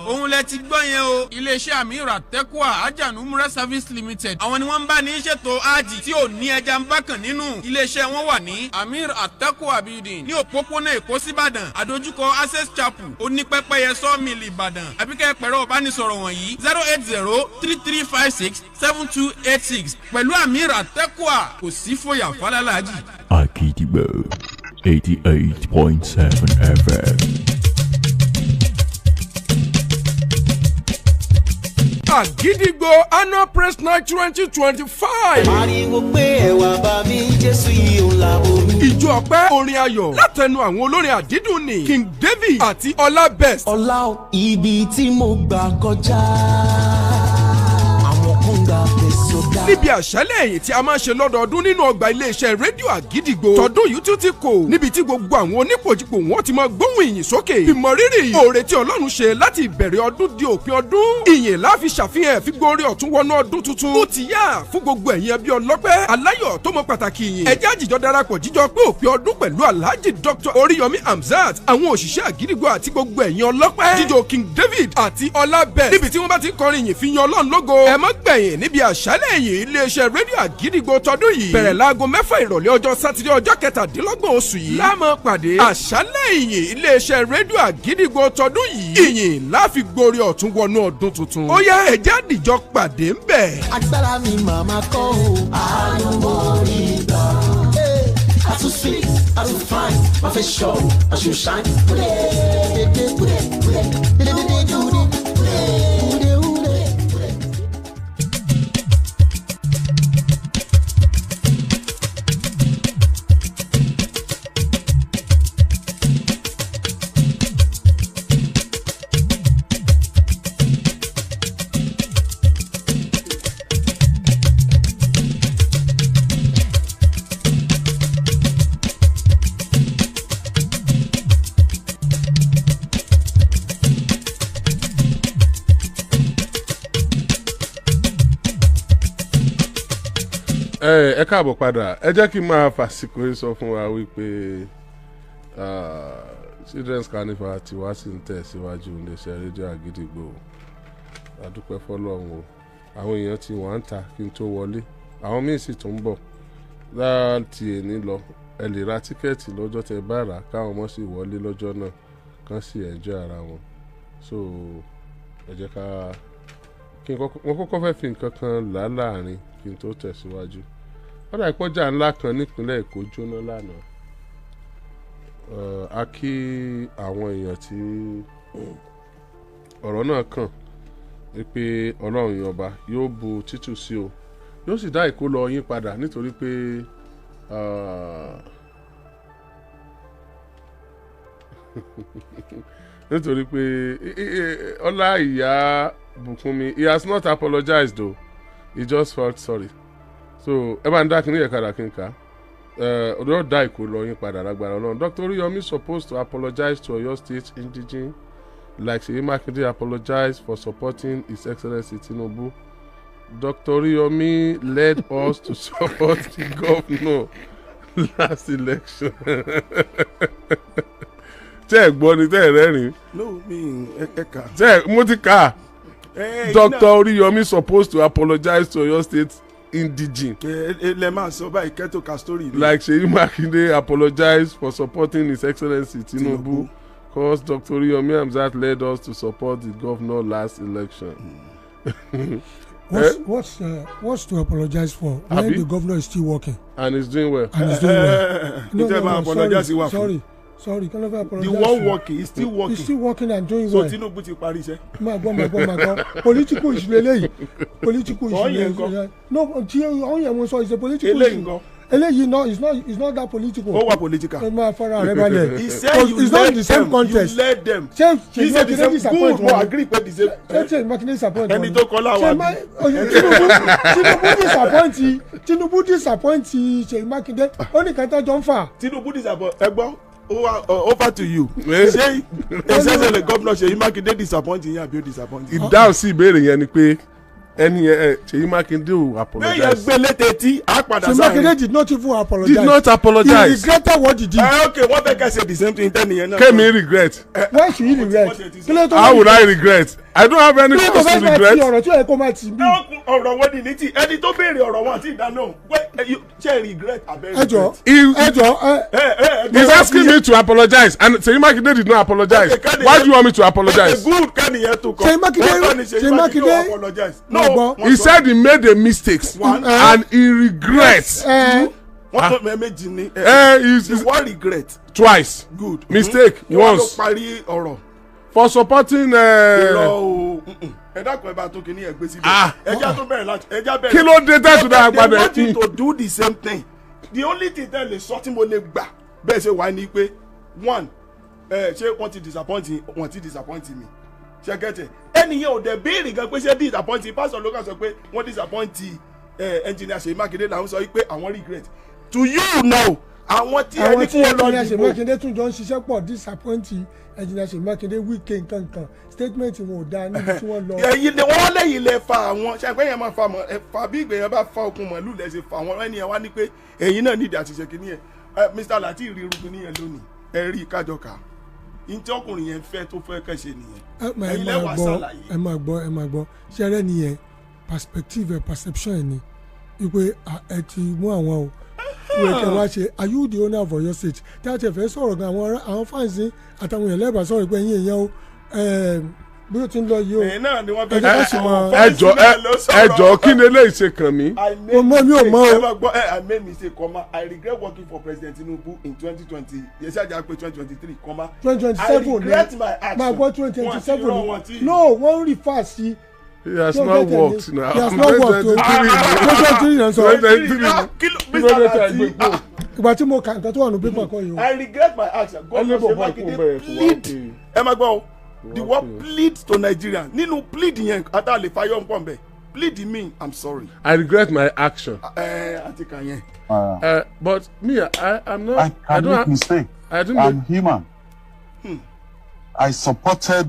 òun lẹ ti gbọ́ yẹn o. iléeṣẹ́ Amira Tekwa Ajanumura Service Limited. àwọn ni wọ́n ń bá ní ṣètò ájì tí ò ní ẹja ń bá kàn nínú. iléeṣẹ́ wọn wà ní Amira Tekwa building ní òpópónà Èkó síbàdàn àdójúkọ Access Chapel onípẹ́pẹ́yẹ sawmill Ìbàdàn. àbíkẹ́ pẹ̀rọ ìbánisọ̀rọ̀ wọ̀nyí 08033567286 pẹ̀lú Amira Tekwa kò sí fòyà fálálàájì. Akidibo 88.7 FM. Àgídìgbò annual press night 2025. Ariwo pé ẹ̀wà bá mi Jésù yìí ò la omi. Ìjọ ọpẹ́ orin ayọ̀ látẹnu àwọn olórin àdídùn ni King David àti Ọlá Best. Ọlá ibi tí mo gbà kọjá. Àwọn kan gbà fẹ̀sọ̀ dá. Níbi àṣálẹ̀ ẹ̀yìn tí a máa ń ṣe lọ́dọọdún nínú ọgbà iléeṣẹ́ rédíò Àgídìgbò. Tọdún yìí tún ti kò níbi tí gbogbo àwọn onípòjìpò wọn ti máa gbóhùn ìyìn sókè. Ìmọ̀ rírì oore tí Ọlọ́run ṣe láti ìbẹ̀rẹ̀ ọdún di òpin ọdún. Ìyìn la fi ṣàfihàn fígbórí ọ̀tún wọnú ọdún tuntun. Ó ti yá fún gbogbo ẹ̀yin ẹbí ọlọ́pẹ́ aláyọ̀ tó mọ pàtàkì ìyìn. Ẹ jẹ́ àjìjọ darapọ̀ jíjọ pé òpin ọdún pẹ̀lú Alhaji Dr. Oríyọmí Hamzat àwọn òṣìṣẹ́ Àgídìgbò àti gbogbo ẹ̀yin ọlọ́pẹ́. Jíjọ King David àti Ọlá Best níbi tí wọ́n bá ti kọrin ìyìn fi yan Ọlọ́run lógo. Ẹ má gbẹ̀yìn níbi àṣálẹ̀ ìyìn iléeṣẹ́ rédíò Àgídìgbò tọdún yìí. Bẹ̀rẹ̀ láago 6 ìrọ̀lẹ́ ọjọ́ Sátidé ọjọ́ 17 oṣù yìí. Láàmú pàdé àṣálẹ̀ ìyìn iléeṣẹ́ rédíò Àgídìgbò tọdún yìí. Ìyìn la fi gborí ọ̀tún wọnú ọdún tuntun. Ó yá ẹ jẹ́ àdìjọ pàdé ń bẹ̀. Agbára mi màmá kọ́ o. Àánú mo rí gbà. I too sweet, I too fine. My face show, I should shine. ẹ káàbọ̀ padà ẹ jẹ́ kí n máa fàsìkò yìí sọ fún wa wípé children's carnival ti wá sí ń tẹ̀síwájú iléeṣẹ́ rédíò Àgídìgbò àdúpẹ́ fọlọ́run o àwọn èèyàn ti wà ń ta kí n tó wọlé àwọn míì sì tún ń bọ̀ láti èní lọ ẹ lè ra tíkẹ́ẹ̀tì lọ́jọ́ tẹ bá rà káwọn ọmọ sì wọlé lọ́jọ́ náà kán sì enjoy ara wọn so ẹ jẹ́ ká wọ́n kọ́kọ́ fẹ́ fi nǹkan kan là láàrin kí n tó tẹ̀síwájú ọ̀dà ìpọ́jà ńlá kan nípínlẹ̀ Èkó jóná lánàá a kí àwọn èèyàn tí ọ̀rọ̀ náà kàn wípé Ọlọ́run yọba yóò bu títù sí o yóò sì dá ìkólọ yín padà nítorí pé ọlá ìyá Bùkúnmi he has not apologized though he just felt sorry so ẹ bá ń dá kínní yẹn kadà kí n ká ọdọ dá ìkólọ yín padà lágbára Ọlọ́run Dr. Oriyomi supposed to apologize to Oyo State indigene like Seyi Makinde apologized for supporting His Excellency Tinubu. Dr. Oriyomi led us to support the governor last election. Tẹ́ ẹ gbọ́ ni tẹ́ ẹ rẹ́rìn. No, mi ẹ kà. Tẹ́ ẹ mo ti kà. Dr. Oriyomi supposed to apologize to Oyo State indigene. Lẹ máa sọ báyìí kẹ́tò ka story. Like Seyi Makinde apologized for supporting His Excellency Tinubu. Because Dr. Oriyomi Hamzat led us to support the governor last election. What's to apologize for when the governor is still working? And he's doing well. Sorry, can never apologize. The one working is still working. He's still working and doing well. So Tinubu ti parí iṣẹ́. My God. Political issue leleyi. Political issue. No, all you want is a political issue. It's not that political. What political? He said it's not in the same context. You led them. He said the same good. We agree with the same. Ẹni tó kọ́lá wa. Tinubu disappoint Ṣèyí Mákindé. Ó ní kẹta jọ ń fà. Tinubu disappoint ẹgbọ́n over to you. Ṣé ìṣẹ́sẹ̀lẹ̀ gómìnà Ṣèyí Mákindé disappoint yín àbí ó disappoint yín? Ìdáhùn sí ìbéèrè yẹn ni pé ẹni Ṣèyí Mákindé ò apologize. Bẹ́ẹ̀ yẹn gbé létí á padà sáré. Ṣèyí Mákindé did not even apologize. Did not apologize. He regretted what he did. Okay, wọ́n fẹ́ kẹ́ say the same thing tẹ́niyẹn náà. Kémi regret. Why should he regret? How would I regret? I don't have any cause to regret. Ọ̀rọ̀ tí ó yẹ kó máa tì bí. Ọ̀rọ̀ wọn ni ti ẹni tó béèrè ọ̀rọ̀ wọn àti ìdáná ṣe regret abẹ́ regret. He's asking me to apologize and Ṣèyí Mákindé did not apologize. Why do you want me to apologize? Good kẹ́niyẹn tó kọ́. Ṣèyí Mákindé apologize. No. He said he made a mistake and he regrets. Wọ́n tó méjì ni. One regret. Twice. Good. Mistake once. Wọ́n ló parí ọ̀rọ̀. For supporting. Ẹ dákun ẹ bá tó kìíní ẹgbẹ́ síbẹ̀. Ẹja tó bẹ̀rẹ̀ láti ẹja bẹ̀rẹ̀. Kí ló dé tẹ́tù náà padà? They want you to do the same thing. The only thing tẹ́ lè sọ tí mo lè gbà bẹ́ẹ̀ ṣe wà ní pé one ṣé wọ́n ti disappoint mi ṣe gẹ́tẹ̀ ẹnìyẹn ò dẹ̀ béèrè gan pé ṣé disappoint pásítọ̀ ló kàn sọ pé wọ́n disappoint engineer Ṣèyí Mákindé làwọn sọ pé àwọn regret to you now àwọn tí ẹni kí wọ́n lọ dìbò. àwọn tí Ṣèyí Mákindé tún jọ ń ṣiṣẹ́ pọ̀ disappoint engineer Ṣèyí Mákindé wíkẹ́ nǹkan statement wọn ò dáa níbi tí wọ́n lọ. ẹ̀yin ni wọ́n lẹ́yìn lẹ fa àwọn ṣàpẹ́ yẹn máa fa bí ìgbéyàn bá fa okun mọ̀lú lẹ́sẹ̀ fa àwọn ẹni yẹn wá ní pé ẹ̀yin náà nídìí àṣìṣe kìíní yẹn Mr. Lati rí irú kìíní yẹn lónìí ẹ rí kájọka ntí ọkùnrin yẹn fẹ́ tó fẹ́ kẹ́sẹ̀ nìyẹn ẹ̀yin lẹ́wà sàlàyé. ẹ máa gbọ́ ṣẹ́rẹ́ nìyẹn perspective perception ẹ̀ ni wípé ẹ ti mú àwọn o wíwẹ̀ kẹ́ wá ṣe are you the owner of your state tí a ti fẹ́ sọ̀rọ̀ gan àwọn fans àtàwọn èèyàn lẹ́bàá sọ̀rọ̀ pé ẹ̀yin èèyàn o bí o ti ń lọ yìí o ẹjọ kí ni eléyìí ṣe kàn mí. mi ò mọ o. I made mistake comma I regret working for President Tinubu in 2020 yẹsẹ àjà pé 2023 comma 2027 I regret my action. máa gbọ́ 2027 no wọ́n rí fa sí. He has not worked now. He has not worked o. 2023 yẹn sọ. 2023 ìgbà tí mo kà nǹkan tó wà ní pépà kọ́ yìí o. I regret my action. Governor Ṣèyí Mákindé plead ẹ máa gbọ́ o the word plead to Nigeria nínú plead yẹn àtàlẹ́ fayọ́ ń pọ̀ mbẹ́ plead mean I'm sorry. I regret my action. àti kàn yẹn. But me I'm not. I don't make mistake. I'm human. I supported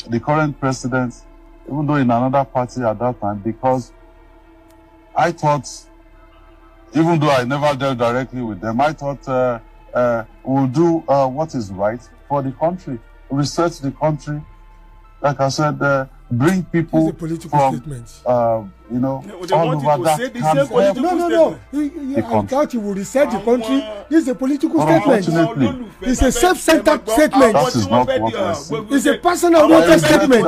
the current president, even though in another party at that time, because I thought, even though I never dealt directly with them, I thought we'll do what is right for the country, research the country, like I said, bring people from, you know, all over that country. No. I thought you would research the country. This is a political statement. It's a self-centered statement. That is not what we're seeing. It's a personal statement.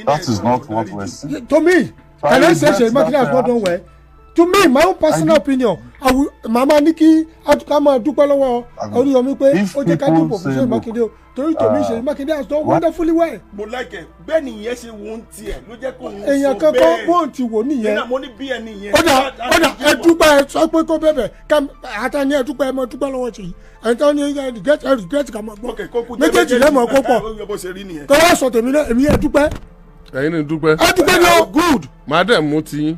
That is not what we're seeing. To me, can I say Ṣèyí Mákindé has not done well? To me, my own personal opinion, Mama Nikki, Atukama dúpẹ́ lọ́wọ́ Oríyọmí pé ó jẹ́ ká dúpọ̀ fún Ṣèyí Mákindé o. Torí tòmí Ṣèyí Mákindé has done wonderfully well. Mo like bẹ́ẹ̀ ni ìyẹn ṣe wọ́n tiẹ̀ ló jẹ́ kó ń sọ bẹ́ẹ̀. Èèyàn kankan wọ́n ti wò nìyẹn. Mo ní bí ẹni yẹn. Ó dà ẹ dúpẹ́ ẹ sọ pé kó bẹ̀bẹ̀ àtàní ẹ dúpẹ́ ẹ mọ dúpẹ́ lọ́wọ́ Ṣèyí. Ẹ̀ńtọ́ ni regret ká máa gbọ́. Méjèèjì lẹ́mọ̀ kó pọ̀. Kọ́ wá sọ tèmi náà èmi ẹ dúpẹ́. Ẹ̀yin ni dúpẹ́. Ẹ dúpẹ́ ni o. Good. Madam mo ti yín.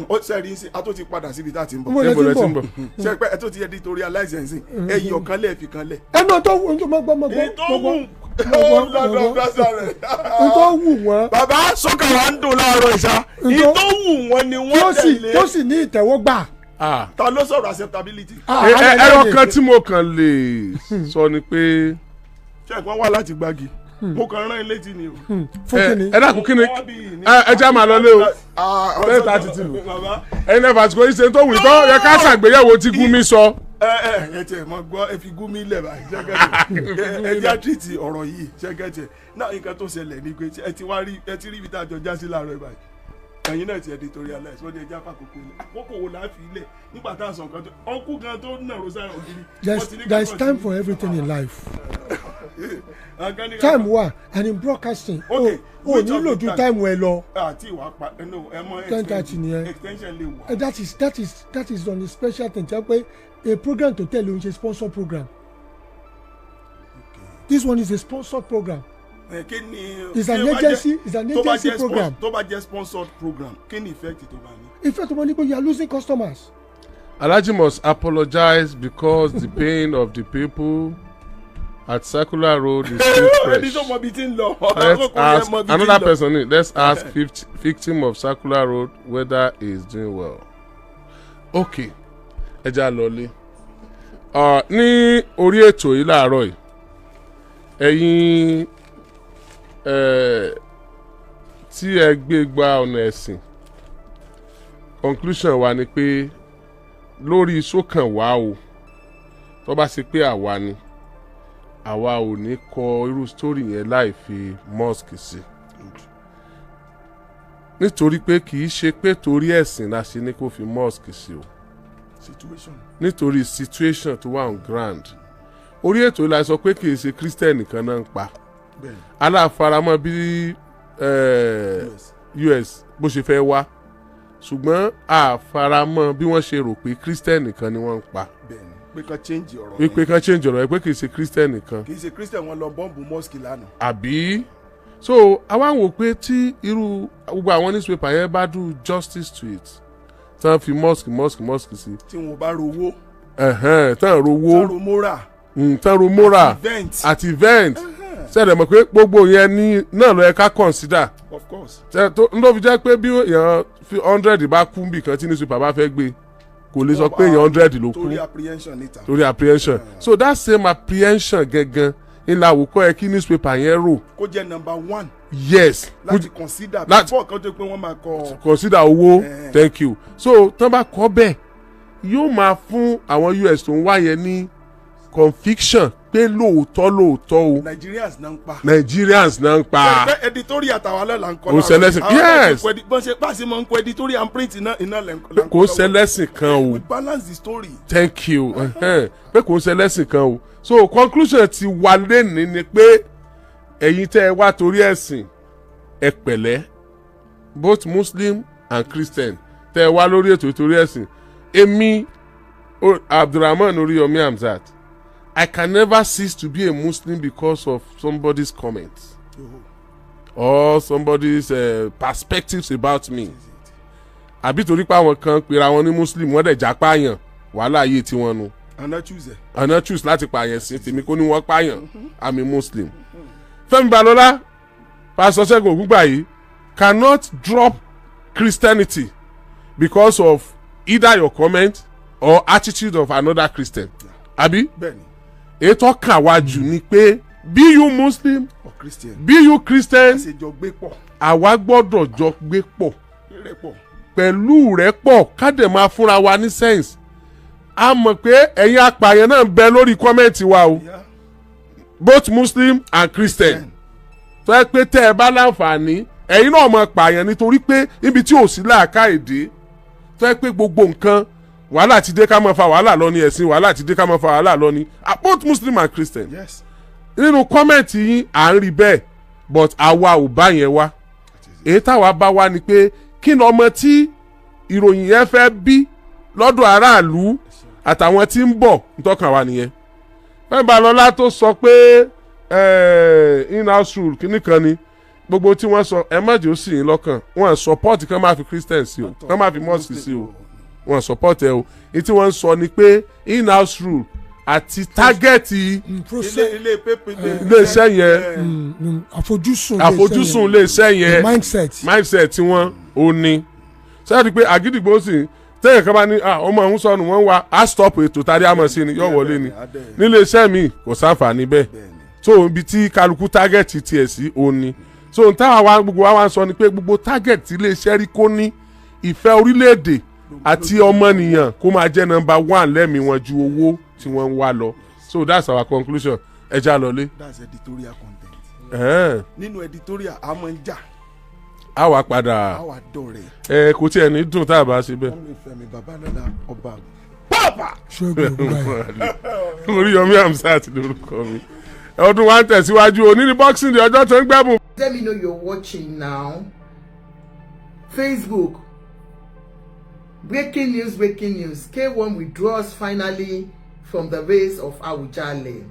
Ó sẹ́rí sí a tó ti padà síbi tá a ti ń bọ̀. Níbo lẹ ti ń bọ̀. Ṣé pé ẹ tó ti editorialize ẹ̀ sìn ẹ̀yìn ọ̀kan lẹ̀ fi kan lẹ̀. Ẹ náà tó wù ú mọ́ gbọ́. Ìtọ́ wù wọ́n. Bàbá sọ́kà wa ń dùn láàárọ̀ ìṣá. Ìtọ́ wù wọ́n ni wọ́n tẹ̀lé. Tó sì ní ìtẹ́wọ́gbà. Ta ló sọ̀rọ̀ acceptability. Ẹ̀rọ kan tí mo kàn lè sọ ni pé. Ṣé ẹ̀gbọ́n wà láti gbági? Mo kàn rán ilé tí ni o. Ẹ dákun kí ni ẹ jẹ́ máa lọ lé o. Bẹ́ẹ̀ ta ti ti lù. Ẹ̀yin náà fàtìkọ́ yìí ṣe tó wù tó yẹ ká ṣàgbéyẹ̀wò tí Gumi sọ. ẹ tiẹ̀ mọ gbọ́ ẹ fi gún mi lẹ̀ báyìí ṣẹ́gẹ́tì ẹ jẹ́ àtìtì ọ̀rọ̀ yìí ṣẹ́gẹ́tì náà nǹkan tó ṣẹlẹ̀ ní pé ẹ ti rí ibi tá a jọ já sí láàárọ̀ ẹ̀ báyìí ẹ̀yin náà ti editorialize wọ́n ti ẹja fàkókò ilẹ̀ àkókò wo la fi ilẹ̀ nígbà tá a sọ nǹkan tó ọkú gan tó nàró sára ògiri. there is time for everything in life. time wa and in broadcasting o nílò ju time ẹ lọ. àti ìwà pa ẹ mọ 10:30 nìyẹn extension lè wà. that is on a special thing tẹ́ pé a program to tell you is a sponsor program. This one is a sponsored program. It's an agency program. tó bá jẹ́ sponsored program kí ni effect tó bá ní. Effect tó bá ní pé you are losing customers. Alhaji must apologize because the pain of the people at Circular Road is still fresh. Let's ask another person. Let's ask victim of Circular Road whether he is doing well. Okay, ẹja lọlé. Ní orí ètò yìí láàárọ̀ yìí ẹ̀yin tí ẹ gbé gba ọ̀nà ẹ̀sìn conclusion wa ni pé lórí sókàn wá o tó bá ṣe pé àwa ni àwa ò ní kọ irú story yẹn láì fi mosque sí nítorí pé kì í ṣe pé torí ẹ̀sìn la ṣe ní kó fi mosque sí o nítorí situation tó wà on ground orí ètò ìlà sọ pé kì í ṣe Christian nìkan náà ń pa aláfaramọ́ bí US bó ṣe fẹ́ wá ṣùgbọ́n àfaramọ́ bí wọ́n ṣe rò pé Christian nìkan ni wọ́n ń pa pé kan change ọ̀rọ̀ yẹn pé kan change ọ̀rọ̀ yẹn pé kì í ṣe Christian nìkan kì í ṣe Christian wọn lọ bọ́ǹbù mosque lánàá. àbí so àwa wò pé tí irú gbogbo àwọn newspaper yẹn bá do justice to it tán fi mosque sí. tí wọn bá rówó. tán rówó. tán romora. tán romora àti event sẹ́dẹ̀ mọ̀ pé gbogbo yẹn ní náà ló yẹ ká consider. of course. n tó fi jẹ́ pé bí èèyàn 100 bá kú bì kan tí newspaper bá fẹ́ gbé kò lè sọ pé èèyàn 100 ló kú torí apprehension so that same apprehension gangan ńlá àwòkọ́ yẹ kí newspaper yẹn rò. kó jẹ́ number 1. yes láti consider before kan tó pé wọ́n máa kọ. consider owó thank you so tán bá kọ́ bẹ́ẹ̀ yóò máa fún àwọn US tó ń wá yẹn ní conviction pé lóòótọ́ o. Nigerians náà ń pa. ṣe editorial àtàwọn alẹ́ là ń kọ́ kò ṣẹlẹ́sìn yes. bá a ṣe máa ń kọ editorial and print iná lẹ́ ń kọ́. kò ṣẹlẹ́sìn kan o. we balance the story. thank you pé kò ṣẹlẹ́sìn kan o. so conclusion ti wà lẹ́nìí ni pé ẹ̀yin tẹ́ ẹ wá torí ẹ̀sìn ẹ pẹ̀lẹ́ both Muslim and Christian tẹ́ ẹ wá lórí ètò torí ẹ̀sìn èmi Abdulrahman Oriyomi Hamzat I can never cease to be a Muslim because of somebody's comments or somebody's perspectives about me. Àbí torí pé àwọn kan pera wọn ní Muslim wọ́n dẹ̀ já pààyàn wàhálà ayé tiwọn nu. Àná choose láti pààyàn sí tèmi kó ní wọ́n pààyàn I'm a Muslim. Fẹ́mi Balọ́lá Pastor Ṣẹ́gun Ògúngbàyí cannot drop Christianity because of either your comment or attitude of another Christian. Àbí? Bẹ́ẹ̀ni. Ètò kan wá jù ni pé be you Muslim or Christian be you Christian àṣejọ gbé pọ̀ àwa gbọ́dọ̀ jọ gbé pọ̀ pẹ̀lú rẹ́pọ̀ ká dẹ̀ máa fúnra wa ní sense a mọ̀ pé ẹ̀yin apààyàn náà ń bẹ lórí kọ́mẹ́ǹtì wa o both Muslim and Christian tó yẹ pé tẹ́ ẹ bá láǹfààní ẹ̀yin náà mọ̀ pààyàn nítorí pé ibi tí ò sí làákà èdè tó yẹ pé gbogbo nǹkan wàhálà ti dé ká máa fa wàhálà lọ ní ẹ̀sìn wàhálà ti dé ká máa fa wàhálà lọ ní both Muslim and Christian. Yes. Nínú kọ́mẹ̀ntì yín à ń rí bẹ́ẹ̀ but àwa ò bá yẹn wá èyí táwa bá wá ni pé kí ni ọmọ tí ìròyìn yẹn fẹ́ bí lọ́dọ̀ aráàlú àtàwọn tí ń bọ̀ ntọ́kàn wa nìyẹn. Fẹ́mi Balọ́lá tó sọ pé in-house rule kìíní kan ni gbogbo tí wọ́n sọ ẹ má jẹ́ ó sì yín lọ́kàn wọ́n support kán máa fi Christian sí o kán máa fi mosque sí o wọ́n support ẹ o èyí tí wọ́n sọ ni pé in-house rule àti tágẹ́ẹ̀tì iléeṣẹ́ yẹn àfojúsùn iléeṣẹ́ yẹn mindset tí wọ́n ò ní sẹ́yìn pé àgídìgbò sì tẹ́yìn kan bá ní ọmọ òun sọnù wọ́n wá á stop ètò tàbí àmọ̀ sí ni yóò wọlé ni níléeṣẹ́ mi kò sáǹfààní bẹ́ẹ̀ tó ibi tí kálukú tágẹ́ẹ̀tì tiẹ̀ sí ò ní so n táwa gbogbo wa wá ń sọ ni pé gbogbo tágẹ́ẹ̀tì iléeṣẹ́ rí kó ní ìfẹ́ orílẹ̀-èdè àti ọmọnìyàn kó máa jẹ́ number 1 lẹ́mìí wọn ju owó tí wọ́n ń wá lọ. So that's our conclusion. Ẹ já lọlé. That's editorial content. Nínú editorial a máa ń jà. A wá padà. A wá dọ̀rẹ́. Kò tí ẹni dùn tá a bá ṣe bẹ́ẹ̀. Wọ́n mi Fẹ́mi Babalọ́lá ọba pápá. Orí Yomi Amsat lórúkọ mi. Ọdún wa ń tẹ̀síwájú òní ní boxing di ọjọ́ tó ń gbẹ́bùn. Let me know you're watching now. Facebook. Breaking news. K1 withdraws finally from the race of Awujale.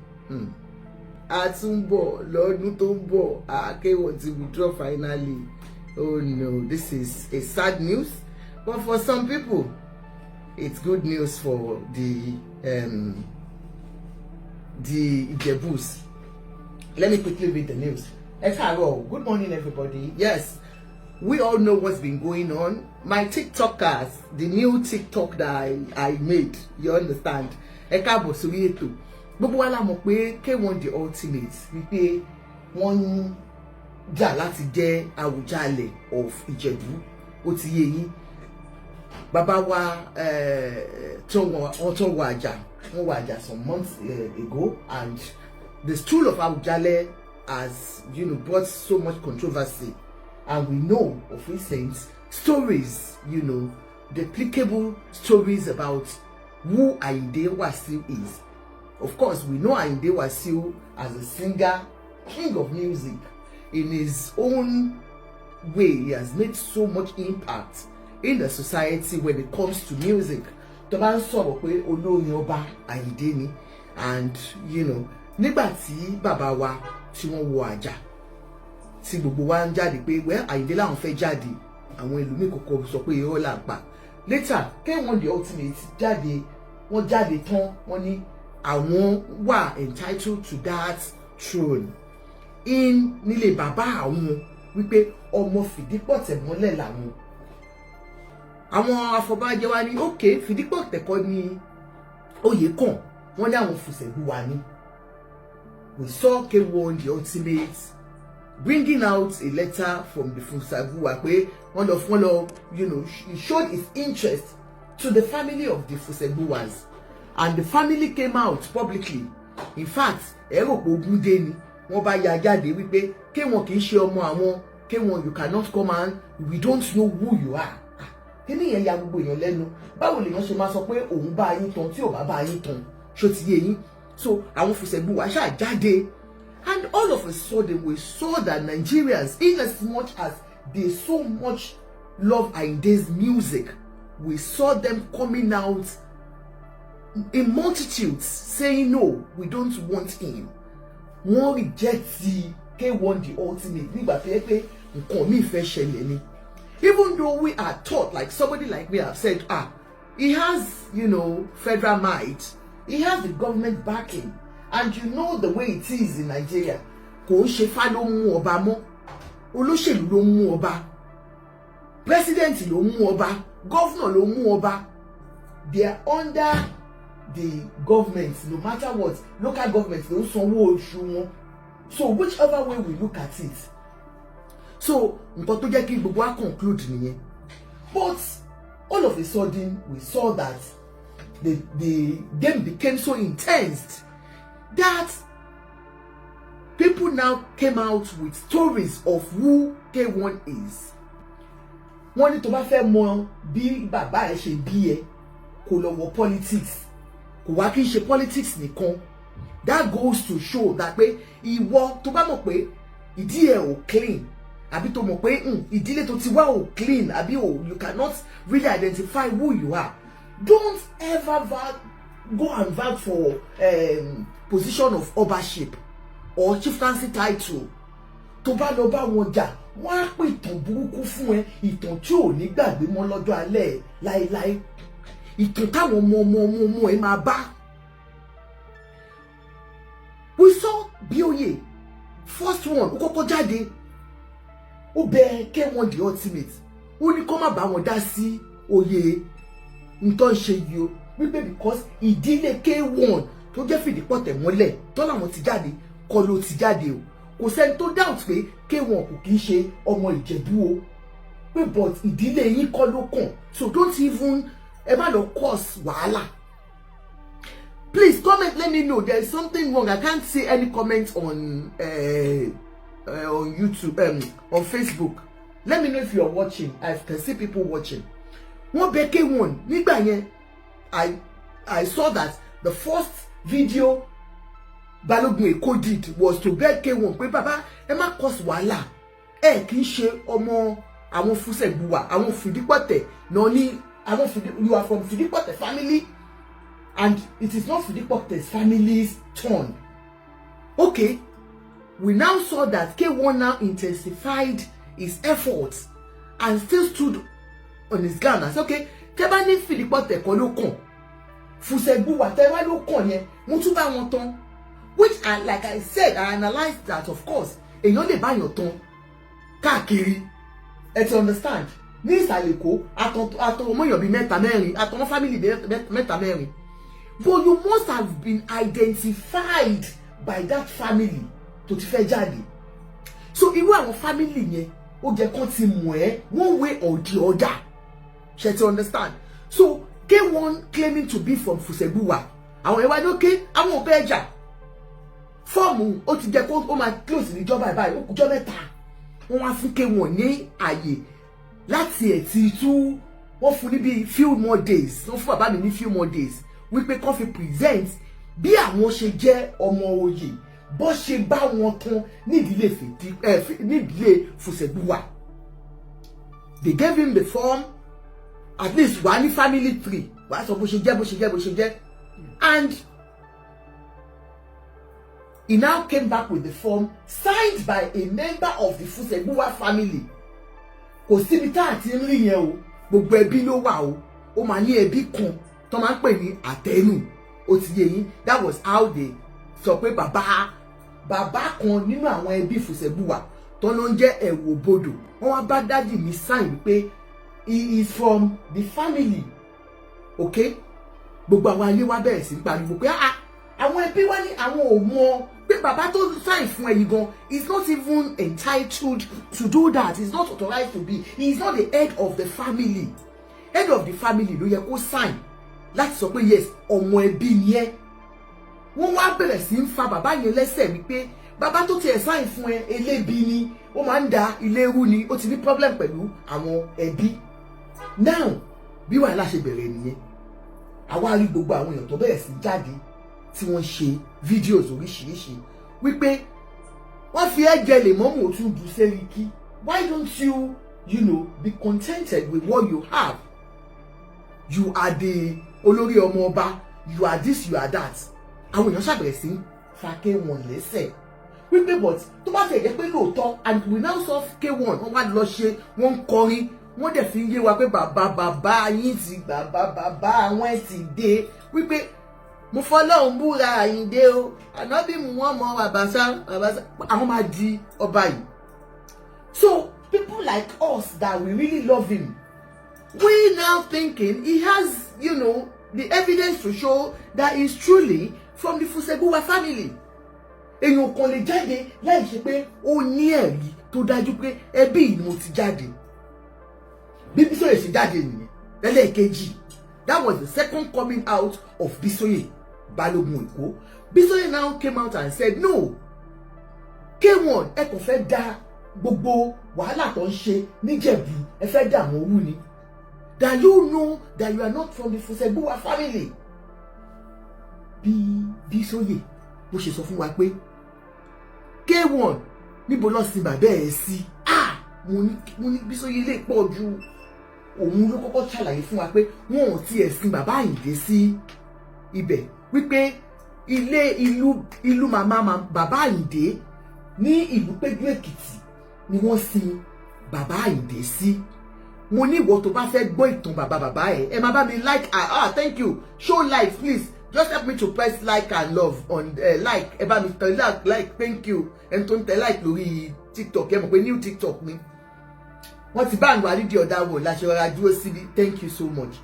Atumbo, Lord Nutumbo, K1 to withdraw finally. Oh no, this is a sad news. But for some people, it's good news for the Ijebus. Let me quickly read the news. Good morning, everybody. Yes, we all know what's been going on. My TikTokers, the new TikTok that I made, you understand? Gbogbo wa la mọ̀ pé K1 the ultimate wípé wọ́n jà láti jẹ́ Awùjalẹ̀ of Ìjẹ̀bú ó ti yé yín. Bàbá wa wọ́n wọ àjà some months ago, and the stool of Awùjalẹ̀ has, you know, brought so much controversy, and we know of recent stories, you know, duplicable stories about who Ayinde Wasiu is. Of course, we know Ayinde Wasiu as a singer, king of music. In his own way, he has made so much impact in the society when it comes to music. Tó bá ń sọ̀rọ̀ pé olórin ọba Ayinde ni, and you know, nígbà tí bàbá wa tí wọ́n wọ àjà, tí gbogbo wa ń jáde pé well Ayinde làwọn fẹ́ jáde, àwọn ẹlòmíì kọ́kọ́ sọ pé irọ́ là ń pa. Later, K1 the ultimate jáde, wọ́n jáde tán, wọ́n ní àwọn wà entitled to that throne in nílé bàbá àwọn, wípé ọmọ fìdípọ̀tẹ̀ mọ́lẹ̀ làwọn. Àwọn afọbajẹ wa ní okay fìdípọ̀tẹ̀ kọ́ ní oyè kàn, wọ́n ní àwọn Fùsẹ̀gbùwà ni. We saw K1 the ultimate bringing out a letter from the Fùsẹ̀gbùwà pé wọ́n lọ, you know, he showed his interest to the family of the Fùsẹ̀gbùwàs. And the family came out publicly. In fact, ẹ̀rọ pé ogun dé ni wọ́n bá ya jáde wípé K1 kì í ṣe ọmọ àwọn, K1 you cannot come and we don't know who you are. Kíni yẹn ya gbogbo èèyàn lẹ́nu. Báwo lèèyàn ṣe máa sọ pé òun bá yín tán tí ò bá bá yín tán? Ṣó ti yé yín? So àwọn Fùsẹ̀gbùwà ṣáà jáde, and all of a sudden we saw that Nigerians, in as much as they so much love Ayinde's music, we saw them coming out in multitudes saying no, we don't want him. Wọ́n reject the K1 the ultimate nígbà tó yẹ pé nǹkan mi fẹ́ ṣẹlẹ̀ ni. Even though we are taught, like somebody like me have said, he has, you know, federal might, he has the government backing, and you know the way it is in Nigeria. Kò ń ṣe fá ló mú ọba mọ́, olóṣèlú ló mú ọba, president ló mú ọba, governor ló mú ọba. They are under the government, no matter what. Local government ló ń sanwó oṣù wọn. So whichever way we look at it, so nǹkan tó jẹ́ kí gbogbo wa conclude nìyẹn. But all of a sudden we saw that the game became so intense that people now came out with stories of who K1 is. Wọ́n ní tó bá fẹ́ mọ bí bàbá ẹ̀ ṣe bí ẹ, kó lọ wọ politics. Kò wá kí n ṣe politics nìkan. That goes to show that pé ìwọ tó bá mọ̀ pé ìdí ẹ̀ ò clean, àbí tó mọ̀ pé ìdílé tó ti wá ò clean, àbí you cannot really identify who you are. Don't ever go and vouch for position of ownership or chieftaincy title. Tó bá lọ bá wọn jà, wọ́n á pè ìtàn burúkú fún ẹ, ìtàn tí ò ní gbàgbé mọ́ lọ́jọ́ alẹ́ láéláé. Ìtàn táwọn ọmọ ẹ máa bá. We saw Bioye, first one, ó kọ́kọ́ jáde, ó bẹ K1 the ultimate, ó ní kó má bá wọn dá sí oyè nǹkan ṣe yìí o, wípé because ìdílé K1 tó jẹ́ fìdípọ̀tẹ̀ mọ́lẹ̀ tó làwọn ti jáde kọ́ ló ti jáde o. Kò sẹ́ni tó doubt pé K1 kò kì í ṣe ọmọ Ìjẹ̀bú o. but ìdílé yín kọ́ ló kàn, so don't even ẹ má lọ cause wàhálà. Please comment, let me know there is something wrong. I can't see any comments on YouTube, on Facebook. Let me know if you are watching. I can see people watching. One beke one. Nígbà yẹn, I saw that the first video Balogun Eko did was to beg K1 pé baba ẹ má cause wàhálà. Ẹ kì í ṣe ọmọ àwọn Fusegbuwa, àwọn Fidipote. No ni àwọn you are from Fidipote family. And it is not Fidipote's family's turn. Okay, we now saw that K1 now intensified his efforts and still stood on his ground and said, okay, tẹ́bá ní Fidipote kọ́ ló kàn, Fusegbuwa tẹ́bá ló kàn yẹn, mo tún bá wọn tán. Which, like I said, I analyzed that, of course, èèyàn lè bá yàn tán káàkiri. Let's understand. Ní ìsàlẹ̀ Èkó, àtọ̀ ọmọ èèyàn bíi mẹ́ta mẹ́rin, àtọ̀ ọmọ family mẹ́ta mẹ́rin. But you must have been identified by that family to ti fẹ́ jáde. So irú àwọn family yẹn ó jẹ́ kán ti mọ̀ ẹ́ one way or the other. Ṣé ti understand? So K1 claiming to be from Fusegbuwa. Àwọn ẹ̀wá ní okay, àwọn ò bẹ́ ẹja. Fọ́ọ̀mù ó ti jẹ́ kó ó máa close níjọba ìbáyìí, ó kújọ́ mẹ́ta. Wọ́n wá fún K1 ní àyè láti ẹ̀ ti tú wọ́n fún ní bí few more days. Wọ́n fún bàbá mi ní few more days. Wípé kán fi present bí àwọn ṣe jẹ́ ọmọ oyè bó ṣe bá wọn tán nídìílé Fusegbuwa. They gave him the form, at least wà ní family tree wà sọ bó ṣe jẹ́ and he now came back with the form signed by a member of the Fusegbuwa family. Kò síbi tá àti ń rí yẹn o, gbogbo ẹbí ló wà o, ó máa ní ẹbí kan tó máa ń pè ní àtẹnu, ó ti yé yín. That was how they sọ pé bàbá kan nínú àwọn ẹbí Fusegbuwa tó ló ń jẹ́ Ewagbo, wọ́n wá bá dádì mi sign pé he is from the family. Okay, gbogbo àwọn ayé wa bẹ̀rẹ̀ sí ń pariwo pé àwọn ẹbí wa ní àwọn ò mọ̀ pé bàbá tó sign fún ẹ̀yin gan is not even entitled to do that. He is not authorized to be. He is not the head of the family. Head of the family ló yẹ kó sign láti sọ pé yes ọmọ ẹbí ni ẹ́. Wọ́n wá bẹ̀rẹ̀ sí ń fa bàbá yẹn lẹ́sẹ̀ wípé bàbá tó tiẹ̀ sign fún ẹ elébi ni, ó máa ń da ilé rú ni, ó ti ní problem pẹ̀lú àwọn ẹbí. Now bí wàhálà ṣe bẹ̀rẹ̀ nìyẹn, àwa rí gbogbo àwọn èèyàn tó bẹ̀rẹ̀ sí jáde tí wọ́n ṣe videos oríṣiríṣi wípé wọ́n fi ẹ̀jẹ̀ lè mọ́mú òtún bù sẹ́ríkì. Why don't you be contented with what you have? You are the olórí ọmọ ọba, you are this, you are that. Àwọn èèyàn ṣàbẹ̀rẹ̀ sí fa K1 lẹ́sẹ̀ wípé but tó bá fẹ́ jẹ́ pé lóòótọ́, and we now saw K1 wọ́n wá lọ ṣe wọ́n ń kọrin, wọ́n dẹ̀ fi ń yé wa pé bàbá yín ti bàbá àwọn ti dé wípé mo fọlọ́run búra Àyìndé o, ànábì mú wọn mọ bàbá àwọn máa di ọba yìí. So people like us that we really love him, we now thinking he has the evidence to show that he's truly from the Fusegbuwa family. Èèyàn kan lè jáde láì ṣe pé ó ní ẹ̀rí tó dájú pé ẹbí ni mo ti jáde. Bí Bísóyè ṣe jáde nìyẹn lẹ́lẹ́kejì. That was the second coming out of Bísóyè Balogun Eko. Bísóyè now came out and said no, K1 ẹ kò fẹ́ dá gbogbo wàhálà tó ń ṣe níjẹ̀bú, ẹ fẹ́ dá àwọn owó ni. That you know that you are not from the Fusegbuwa family. Bí Bísóyè bó ṣe sọ fún wa pé K1 níbo lọ sí bàbá ẹ̀ sí. Mo ní Bísóyè lè pọ̀ ju òun ló kọ́kọ́ ṣàlàyé fún wa pé wọn ò tiẹ̀ sin bàbá Àyìndé sí ibẹ̀, wípé ìlú màmá bàbá Àyìndé ní ìlú Péjú Èkìtì ni wọ́n sin bàbá Àyìndé sí. Mo ní ìwọ tó bá fẹ́ gbọ́ ìtàn bàbá ẹ̀ ẹ máa bá mi like thank you, show like please, just help me to press like and love on like, ẹ bá mi tẹ like, thank you. Ẹni tó ń tẹ like lórí TikTok ẹ mọ̀ pé new TikTok mi wọ́n ti bá àwọn àrídìí ọ̀dà wò láṣẹ ọ̀rá dúró síbi. Thank you so much.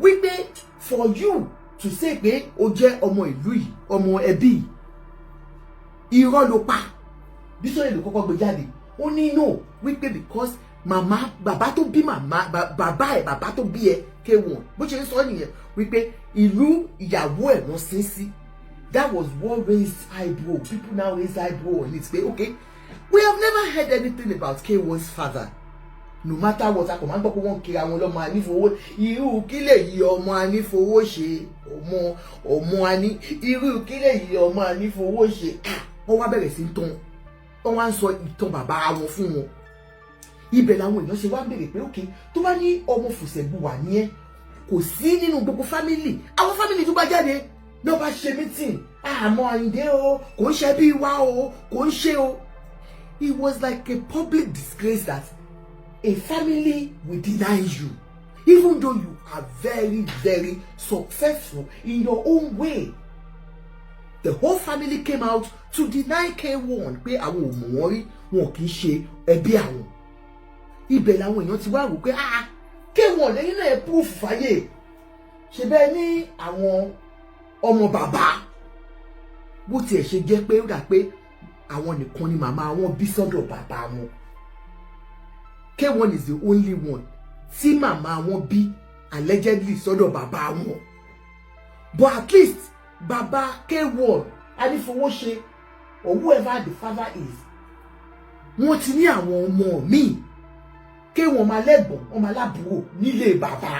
Wípé for you to say pé o jẹ́ ọmọ ìlú yìí, ọmọ ẹbí irọ́ ló pa. Bísóyè ló kọ́kọ́ gbé jáde. Ó ní no, wípé because màmá bàbá tó bí màmá bàbá tó bí ẹ K1 bó ṣe ń sọ nìyẹn wípé ìlú ìyàwó ẹ̀ wọ́n sin sí. That was what raised eyebrow. People now raise eyebrow on it. Say, okay, we have never heard anything about K1's father. No matter what, I command people won't kill àwọn ọmọ ani fowó. Irú kílẹ̀ yìí ọmọ ani fowó ṣe. Ọmọ ani. Irú kílẹ̀ yìí ọmọ ani fowó ṣe. Wọ́n wá bẹ̀rẹ̀ sí tán. Wọ́n wá ń sọ ìtàn bàbá wọn fún wọn. Ibẹ̀ làwọn èèyàn ṣe wá bẹ̀rẹ̀ pé okay, tó bá ní ọmọ Fùsẹ̀bù wà ní ẹ, kò sí nínú gbogbo family. Àwọn family tó bá jáde no bá ṣe meeting àmọ́ Àyìndé o kò ń ṣe bí wa o kò ń ṣe o. It was like a public disgrace that a family will deny you even though you are very very successful in your own way. The whole family came out to deny K1 pé àwọn ò mọ̀ wọ́n rí wọn kì í ṣe ẹbí àwọn. Ibẹ̀ làwọn èèyàn ti wá rò pé K1 lẹ́yìn náà proof fàyè ṣe bẹ́ẹ̀ ní àwọn ọmọ bàbá bó tiẹ̀ ṣe jẹ́ pé ó dà pé àwọn nìkan ni màmá wọn bí sọ́dọ̀ bàbá wọn. K1 is the only one tí màmá wọn bí allegedly sọ́dọ̀ bàbá wọn. But at least bàbá K1 Anífowóṣe or whoever the father is wọ́n ti ní àwọn ọmọ míì. K1 máa lẹ́gbọ̀n ọmọ aláàbúrò nílé bàbá.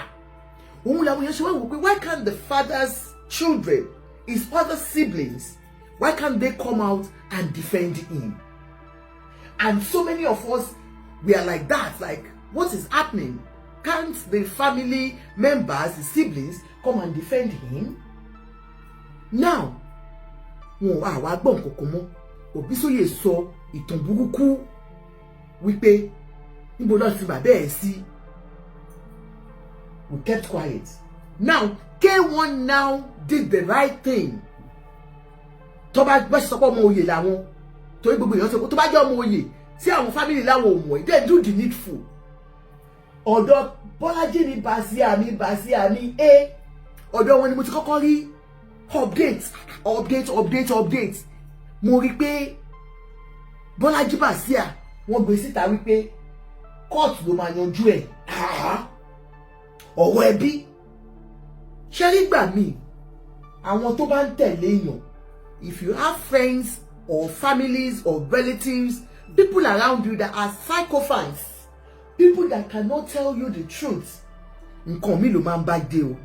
Òun làwọn èèyàn ṣe wá wò pé why can't the father's children, his other siblings, why can't they come out and defend him? And so many of us, we are like that, like what is happening? Can't the family members, the siblings, come and defend him? Now, wọn wá wá gbọ́ nǹkan kan mọ́. Òbísóyè sọ ìtàn burúkú wípé níbo ló ti bàbá ẹ̀ sí. We kept quiet. Now, K1 now did the right thing. Tó bá gbọ́ sọ pé ọmọ oyè làwọn, torí gbogbo èèyàn sọ pé tó bá jẹ́ ọmọ oyè tí àwọn family láwọn ò mọ̀, they do the needful. Ọ̀dọ̀ Bọ́lájí ni bàṣíà mi ọ̀dọ̀ wọn ni mo ti kọ́kọ́ rí update. Mo rí pé Bọ́lájí bàṣíà wọ́n gbé síta wípé court ló máa yanjú ẹ̀. Ọ̀rọ̀ ẹbí ṣe nígbà míì àwọn tó bá ń tẹ̀lé èèyàn, if you have friends or families or relatives, people around you that are psychopaths, people that cannot tell you the truth, nǹkan mi ló máa ń bá dé o.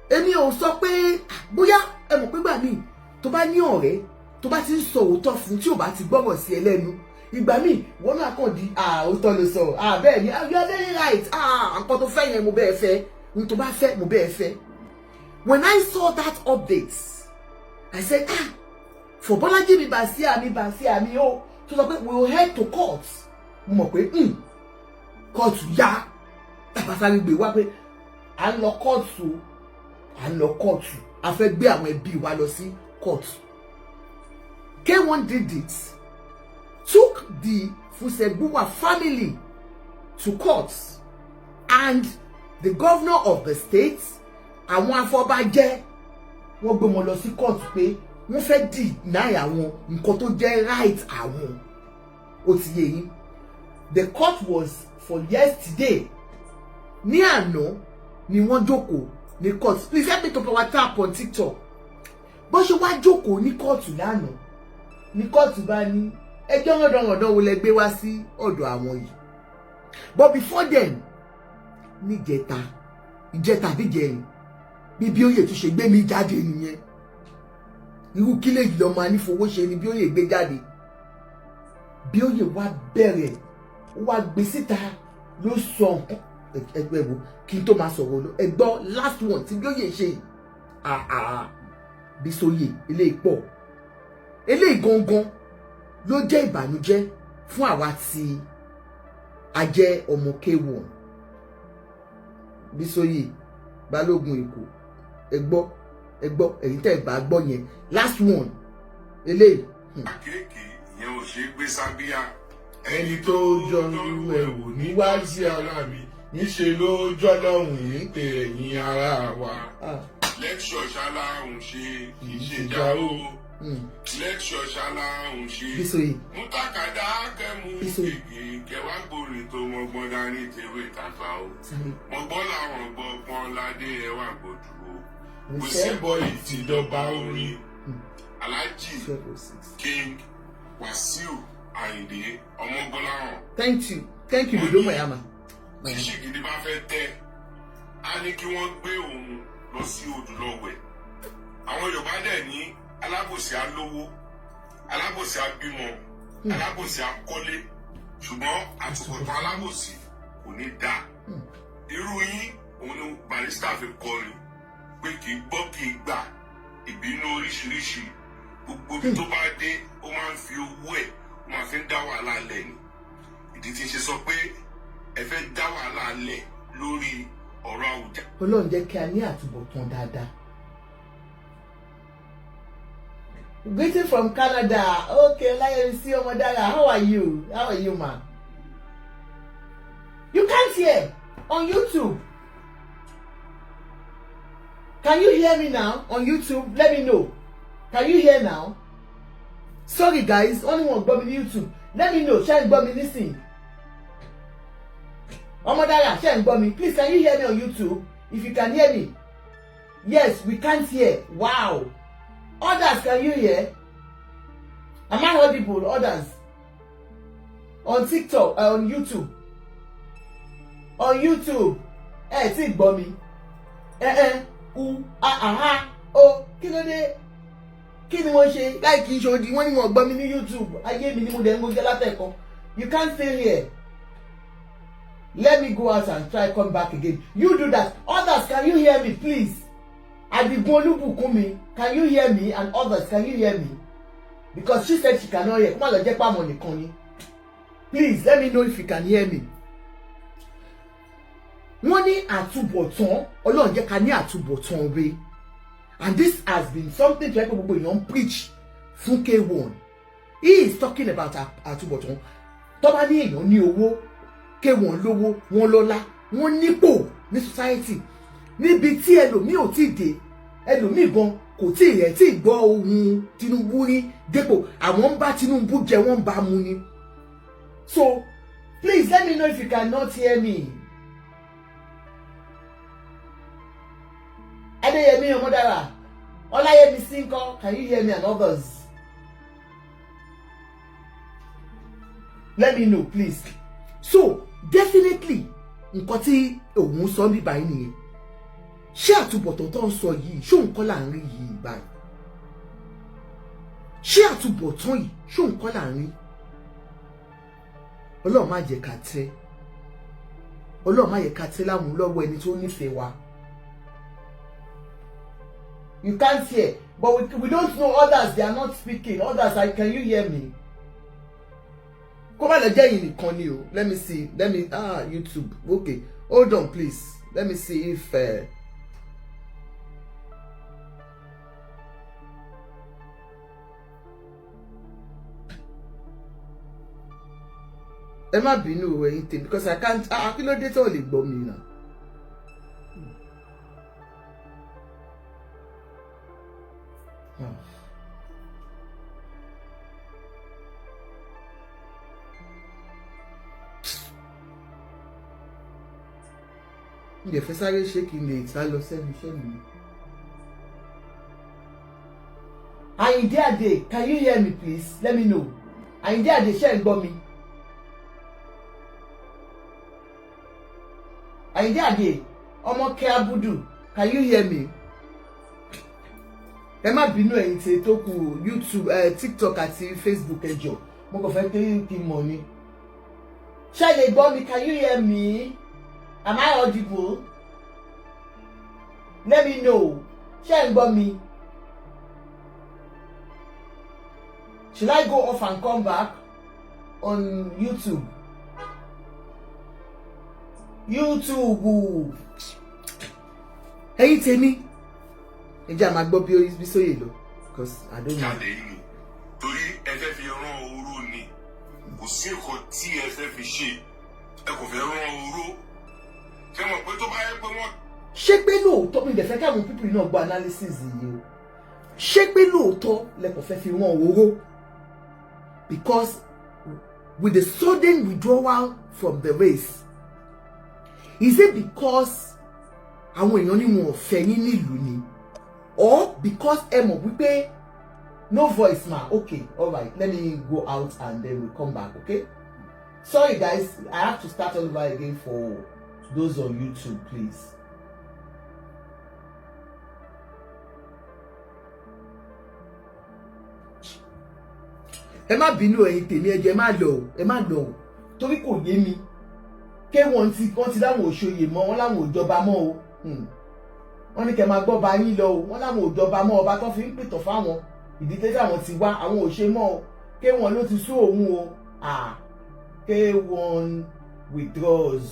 Èmi ò sọ pé bóyá ẹ mọ̀ pé gbà míì tó bá ní ọ̀rẹ́ tó bá ti ń sọ òótọ́ fún tí ò bá ti gbọ́rọ̀ sí ẹ lẹ́nu, ìgbà míì wọ́n náà kàn di òótọ́ ló sọ bẹ́ẹ̀ ni you are very right nǹkan tó fẹ́ yẹn mo bẹ́ẹ̀ fẹ́ n tó bá fẹ́ mo bẹ́ẹ̀ fẹ́. When I saw that update, I said for Bọ́lájí mi bàṣíà mi ó tó sọ pé we will head to court. Mo mọ̀ pé court yá tàbátàrí gbé wá pé à ń lọ kóòtù a fẹ́ gbé àwọn ẹbí wa lọ sí court. K1 did it, took the Fusegbuwa family to court, and the governor of the state, àwọn afọbajẹ, wọ́n gbé wọn lọ sí court pé wọ́n fẹ́ deny àwọn nǹkan tó jẹ́ right àwọn. Ó ti yé yín. The court was for yesterday. Ní àná ni wọ́n jókòó ní court. Please help me to power tap on TikTok. Bó ṣe wá jókòó ní court lánàá, ní court bá ní ẹjọ́ rọ̀dọ̀rọ̀dọ̀ wo lẹ gbé wá sí ọ̀dọ̀ àwọn yìí. But before then, ní ìjẹta díjẹrin, bí Bíóyè tún ṣe gbé mi jáde nìyẹn. Irú kílẹ̀ yìí lọ́mọ Anífowóṣe ni Bíóyè gbé jáde. Bíóyè wá bẹ̀rẹ̀, ó wá gbé síta ló sọ ẹgbẹ́ wo kí n tó máa sọ̀rọ̀ lọ. Ẹ gbọ́ last one tí Bíóyè ṣe yìí. Bísóyè eléyìí pọ̀. Eléyìí gangan ló jẹ́ ìbànújẹ́ fún àwa tí a jẹ́ ọmọ K1. Bísóyè Balógun Èkó, ẹ gbọ́ ẹ̀yin tẹ́ bá gbọ́ yẹn last one eléyìí. Kéèkì ìyẹn ò ṣe é gbé sábíà. Ẹni tó jọ irú ẹ̀ wò níwájú ara mi níṣe ló jọ́ lọ́hùn ní pé ẹ̀yin ara wa. Lẹ́kṣọ̀ ṣáláhùn ṣe kì í ṣe já o. lẹ́kṣọ̀ ṣaláhùn ṣe mútàkàdá kẹ́mú gègé kẹwàá gbòòrè tó mọ́gbọ́n dání tèwé tàfà o mọ́gbọ́n làwọn gbọ́gbọ́n ládé ẹwà gbòdúró kò sẹ́bọ̀ ìtìdọ́gba orin Alhaji King Wasiu Ayinde Ọmọgbọ́láhàn. Thank you Dodo Mayama. Tí ṣìgìdì bá fẹ́ tẹ́ á ní kí wọ́n gbé òun lọ sí odò lọ́wẹ̀. Àwọn Yorùbá dẹ̀ ní alábòsí alówó, alábòsí abímọ, alábòsí akọ́lé, ṣùgbọ́n àtúbọ̀tán alábòsí kò ní dá. Irú yín òun ni Barrister fi kọrin pé kì í gbọ́ kì í gbà ìbínú oríṣiríṣi gbogbo bí tó bá dé ó máa ń fi owó ẹ̀ ó máa fi ń dá wàhálà lẹ̀ ni. Ìdí tí ń ṣe sọ pé ẹ fẹ́ dá wàhálà lẹ̀ lórí ọ̀rọ̀ àwùjọ. Ọlọ́run jẹ́ kí a ní àtúbọ̀tán dáadáa. Greeting from Canada. Okay, Olayemisi Omodara, how are you? How are you, man? You can't hear on YouTube. Can you hear me now on YouTube? Let me know. Can you hear now? Sorry guys, only one gbọ́ mi ní YouTube. Let me know. Ṣé ń gbọ́ mi nísìn? Omodara, ṣé ń gbọ́ mi? Please, can you hear me on YouTube? If you can hear me. Yes, we can't hear. Wow. Others, can you hear? Am I audible? Others. On TikTok, on YouTube. On YouTube. Tí gbọ́ mi. Kí ló dé? Kí ni wọ́n ṣe? Láì kí n ṣe odi, wọ́n ní wọ́n gbọ́ mi ní YouTube. Ayé mi ni mo dẹ̀ ń gbọ́ látẹ̀kọ́. You can't still hear. Let me go out and try come back again. You do that. Others, can you hear me, please? Adigun Olúbùkúnmi, can you hear me? And others, can you hear me? Because she said she cannot hear. Come on, lọ jẹ́ pàmò nìkan ni. Please, let me know if you can hear me. Wọ́n ní àtúbọ̀tán, Ọlọ́run jẹ́ ká ní àtúbọ̀tán rere. And this has been something to help gbogbo èèyàn preach fún K1. He is talking about àtúbọ̀tán. Tó bá ní èèyàn ní owó, K1 lówó, wọ́n lọ́lá, wọ́n nípò ní society. Níbi tí ẹlòmíì ò tí dé, ẹlòmíì gan kò tí ẹ̀ tí gbọ́ ohun Tinubu rí dépò àwọn ń bá Tinubu jẹ wọ́n bá mu ni. So please let me know if you cannot hear me. Adeyemi Omodara, Olayemisi ńkọ́, can you hear me and others? Let me know please. So definitely nǹkan tí òun sọ bí báyìí nìyẹn. Ṣé àtúbọ̀tán tó ń sọ yìí ṣó nǹkan là ń rí yìí báyìí? Ṣé àtúbọ̀tán yìí ṣó nǹkan là ń rí? Ọlọ́run má jẹ́ ká tẹ́. Ọlọ́run má jẹ́ ká tẹ́ láwọn lọ́wọ́ ẹni tó nífẹ̀ẹ́ wa. You can't hear, but we don't know others, they are not speaking. Others, can you hear me? Kó má lọ jẹ́ yìí nìkan ni o. Let me see. YouTube. Okay. Hold on, please. Let me see if ẹ má bínú ẹ̀yin tèmi because I can't kí ló dé tó lè gbọ́ mi náà. Ǹjẹ́ fẹ́ sáré ṣé kí n lè sá lọ sẹ́nu iṣẹ́ mi. Àyìndé Adé, can you hear me please? Let me know. Àyìndé Adé ṣé ń gbọ́ mi? Àyìndé Adé, ọmọ kẹ́ abudu, can you hear me? Ẹ má bínú ẹ̀yin tí tó kù YouTube, TikTok àti Facebook ẹ jọ̀ọ́. Mo kàn fẹ́ pé kí n mọ̀ ni. Ṣé lè gbọ́ mi? Can you hear me? Am I audible? Let me know. Ṣé ń gbọ́ mi? Should I go off and come back on YouTube? YouTube. Ẹ̀yin tèmi. Ẹ jẹ́ a máa gbọ́ bí orí bí sóyè lọ because I don't know. Jáde inú torí ẹ fẹ́ fi rán oró ni kò sí nǹkan tí ẹ fẹ́ fi ṣe ẹ kò fẹ́ rán oró ṣé mọ̀ pé tó bá yẹ pé wọ́n. Ṣé pé lóòótọ́ mi dẹ̀ fẹ́ káwọn pípì náà gbọ́ analysis yìí o? ṣé pé lóòótọ́ lẹ́kọ̀ọ́ fẹ́ fi wọ́n owó because with the sudden withdrawal from the race, is it because àwọn èèyàn ní wọn ò fẹ́ yín nílùú ni, or because ẹ mọ̀ wípé no voice ma? Okay, all right, let me go out and then we'll come back. Okay, sorry guys, I have to start all over again for those on YouTube, please. Ẹ má bínú ẹ̀yin tèmi, ẹ jẹ́ ẹ má lọ torí kò yé mi. Ké wọ́n ti láwọn òṣòyè mọ́, wọ́n láwọn òjọba mọ́ o. Wọ́n ní kẹ́ máa gbọ́ ba yín lọ o, wọ́n láwọn òjọba mọ́, ọba tó fi ń pìtàn fáwọn ìdí tẹ́tí àwọn ti wá, àwọn òṣè mọ́ o. Ké wọ́n ló ti sú òun o. Ké wọ́n withdraws.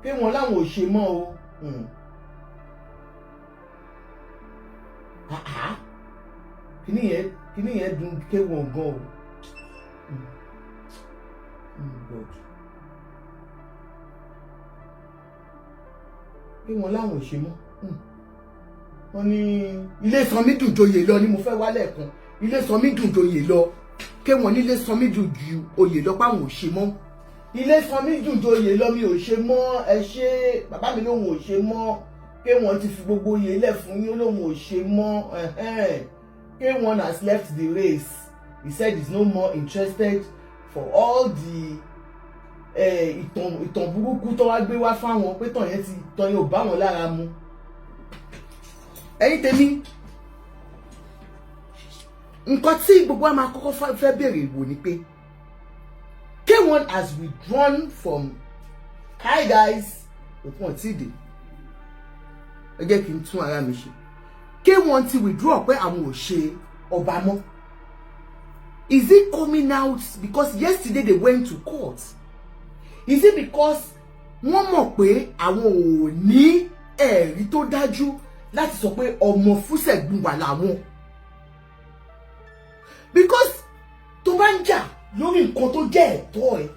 Ké wọ́n láwọn òṣè mọ́ o. Kíní yẹn dùn ké wọ́n gan o. God. Pé wọn láwọn ò ṣe mọ́. Wọ́n ní ilé sanmi dùn joyè lọ ni mo fẹ́ wá lẹ́ẹ̀kan. Ilé sanmi dùn joyè lọ. Ké wọn nílé sanmi dùn ju oyè lọ páwọn ò ṣe mọ́. Ilé sanmi dùn joyè lọ mi ò ṣe mọ́, ẹ ṣe bàbá mi lóhun ò ṣe mọ́. Ké wọn ti fi gbogbo oyè lẹ̀ fún yín lóhun ò ṣe mọ́. Ké wọn has left the race. He said he's no more interested for all the ìtàn burúkú tó wá gbé wá fáwọn pé tàn yẹn ò bá wọn lára mu. Ẹ̀yin tèmi, nǹkan tí gbogbo wa máa kọ́kọ́ fẹ́ béèrè wò ni pé K1 has withdrawn from hi guys òpin ọ̀tí ìdè ẹ jẹ́ kí n tún ara mi ṣe. K1 ti withdraw pé àwọn ò ṣe ọba mọ́. Is it coming out because yesterday they went to court? Is it because wọ́n mọ̀ pé àwọn ò ní ẹ̀rí tó dájú láti sọ pé ọmọ Fúsẹ̀gbùn wà láwọn? Because tó bá ń jà lórí nǹkan tó jẹ́ ẹ̀tọ́ ẹ̀,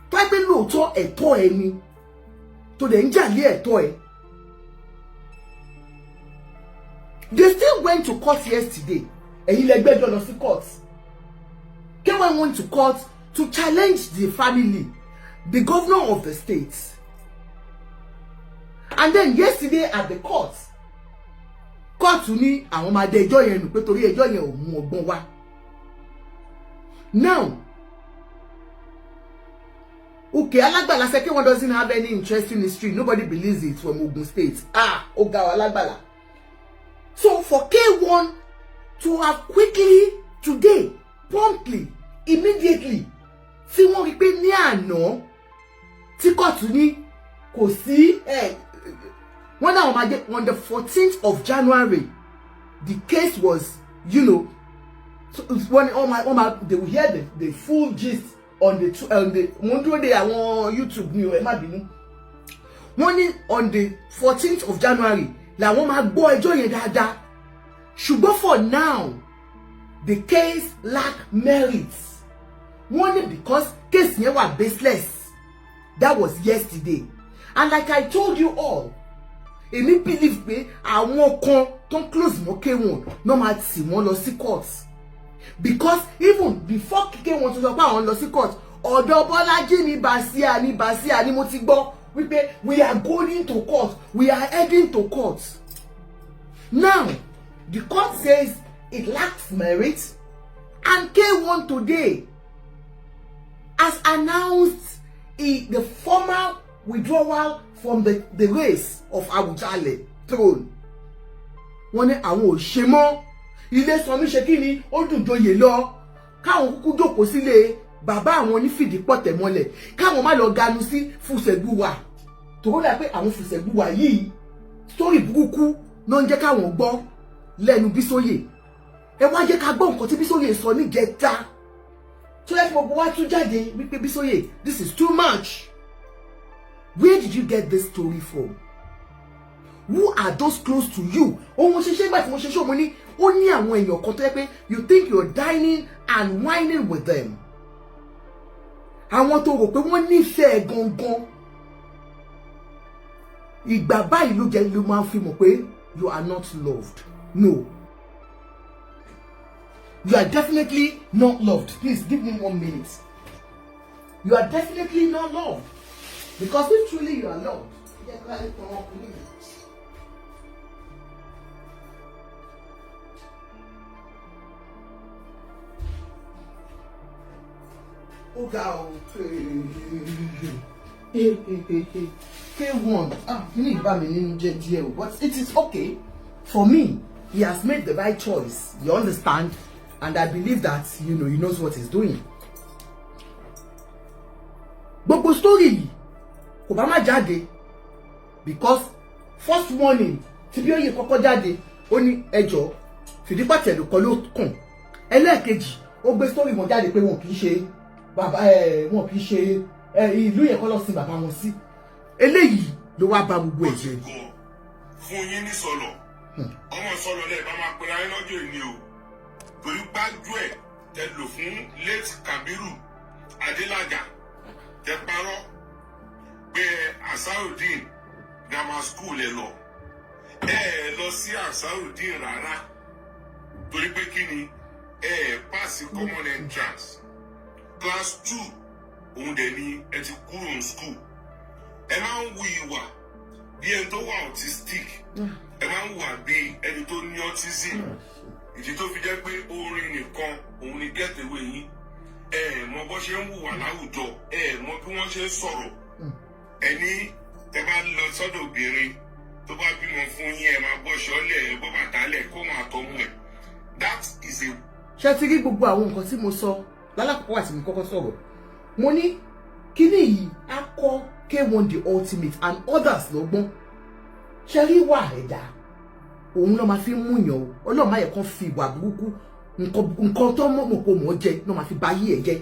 tó bá gbé lóòótọ́ ẹ̀tọ́ ẹ̀ ni, tó dẹ̀ ń jà lé ẹ̀tọ́ ẹ̀. They still went to court yesterday. Ẹ̀yin lẹ gbẹ́jọ́ lọ sí court. K1 went to court to challenge the family, the governor of the state. And then yesterday at the court ní àwọn máa dé ẹjọ́ yẹn nù pé torí ẹjọ́ yẹn ò mú ọgbọ́n wá. Now, okay, Alagbala say K1 doesn't have any interesting history. Nobody believes it from Ogun State. Oga Alagbala. So for K1 to have quickly today, promptly, immediately, tí wọ́n rí pé ní àná tí kóòtù ní kò sí wọ́n náà máa jẹ́ on the 14th of January the case was, so when they will hear the full gist on the wọ́n dúró de àwọn YouTube ni ẹ má bínú. Wọ́n ní on the 14th of January làwọn máa gbọ́ ẹjọ́ yẹn dáadáa. Ṣùgbọ́n for now the case lack merits. One because case yẹn wà baseless. That was yesterday. And like I told you all, èmi believe pé àwọn kan tó close mọ́ K1 no máa tì wọ́n lọ sí court. Because even before K1 tó sọ pé àwọn lọ sí court, ọ̀dọ̀ Bọ́lájí ní Bàsíà ni mo ti gbọ́ wípé we are going to court, we are heading to court. Now, the court says it lacks merit, and K1 today has announced the formal withdrawal from the race of Awujale throne. Wọ́n ní àwọn ò ṣe mọ́, ilé Sanmi ṣe kíni ó dùn joyè lọ, káwọn kúkú jókòó sílé bàbá àwọn onífìdí pọ̀tẹ̀ mọ́lẹ̀, káwọn má lọ ganu sí Fúsẹ̀gbùwà. Tó dà pé àwọn Fúsẹ̀gbùwà yìí story burúkú ló ń jẹ́ káwọn gbọ́ lẹ́nu Bísóyè. Ẹ wá jẹ́ ká gbọ́ nǹkan tí Bísóyè sọ níjẹta. So let gbogbo wa tún jáde wípé Bísóyè, this is too much. Where did you get this story from? Who are those close to you? Ohun ṣiṣẹ́ gbà tí mo ṣe ṣó mo ní ó ní àwọn èèyàn kan tó yẹ pé you think you're dining and whining with them. Àwọn tó rò pé wọ́n nífẹ̀ẹ́ gangan. Ìgbà báyìí ló jẹ́ ló máa fi mọ̀ pé you are not loved. No. You are definitely not loved. Please give me 1 minute. You are definitely not loved. Because if truly you are loved, K1, but it is okay. For me, he has made the right choice. You understand? And I believe that, he knows what he's doing. Gbogbo story kò bá má jáde because first warning tí bí oye kọ́kọ́ jáde ó ní ẹjọ́ fìdípàtẹ̀lù kan ló kàn ẹlẹ́ẹ̀kejì ó gbé story wọn jáde pé wọn kì í ṣe bàbá wọn kì í ṣe ìlú yẹn kọ́ lọ sin bàbá wọn sí eléyìí ló wá bá gbogbo ẹ̀ jẹ́. fún yín ní sọlọ ọmọ sọlọ lẹ bá máa pera ẹ lọ́jọ́ ìní o torí gbájú ẹ tẹ lò fún late Kabiru Adélájà tẹ parọ́ pé Asarudeen grammar school ẹ lọ sí Asarudeen rárá torí pé kí ni pass common entrance class 2 òun dẹ̀ ni ẹ ti kúrò ní school ẹ máa ń wu ìwà bí ẹni tó wà autistic ẹ máa ń wà bí ẹni tó ní autism ìdí tó fi jẹ́ pé orin nìkan òun ni getaway yín mọ bó ṣe ń hùwà láwùjọ mọ bí wọ́n ṣe ń sọ̀rọ̀ ẹni tẹ bá lọ sọ́dọ̀ obìnrin tó bá bímọ fún yín ẹ máa bọ́ ṣọ́lẹ̀ ẹ bọ́ bàtà lẹ̀ kó máa tọ́ mú ẹ that is a. ṣé ti rí gbogbo àwọn nǹkan tí mo sọ lálàkọ́kọ́ àti mi kọ́kọ́ sọ̀rọ̀ mo ní kíní yìí á kọ́ K1 the ultimate and others lọ́gbọ́n ṣe rí wà ẹ̀dá òun náà máa fi mú yàn o ọlọ́run máa yẹ kán fi ìwà burúkú nǹkan tó mọ̀ kó mọ̀ jẹ náà máa fi bà yí ẹ̀ jẹ́.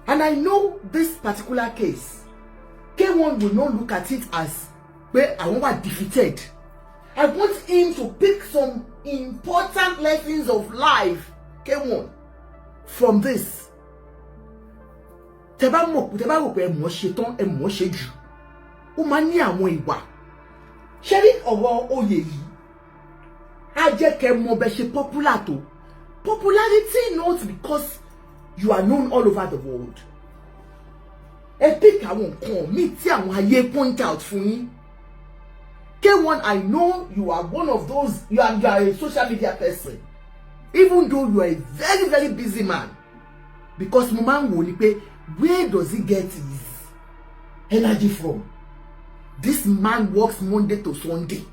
And I know this particular case K1 will not look at it as pé àwọn wà defeated. I want him to pick some important lessons of life K1 from this. Tẹ́ bá rò pé ẹ mọ̀ ṣe tán ẹ mọ̀ ṣe jù ó máa ní àwọn ìwà ṣé rí ọ̀rọ̀ oyè yìí á jẹ́ kẹ́ mọ̀ bẹ́ ṣe popular tó popularity not because you are known all over the world. Ẹ pick àwọn nǹkan míì tí àwọn ayé point out fún yín. K1, I know you are one of those, you are a social media person, even though you are a very, very busy man. Because mo máa ń wò ni pé, where does he get his energy from? This man works Monday to Sunday.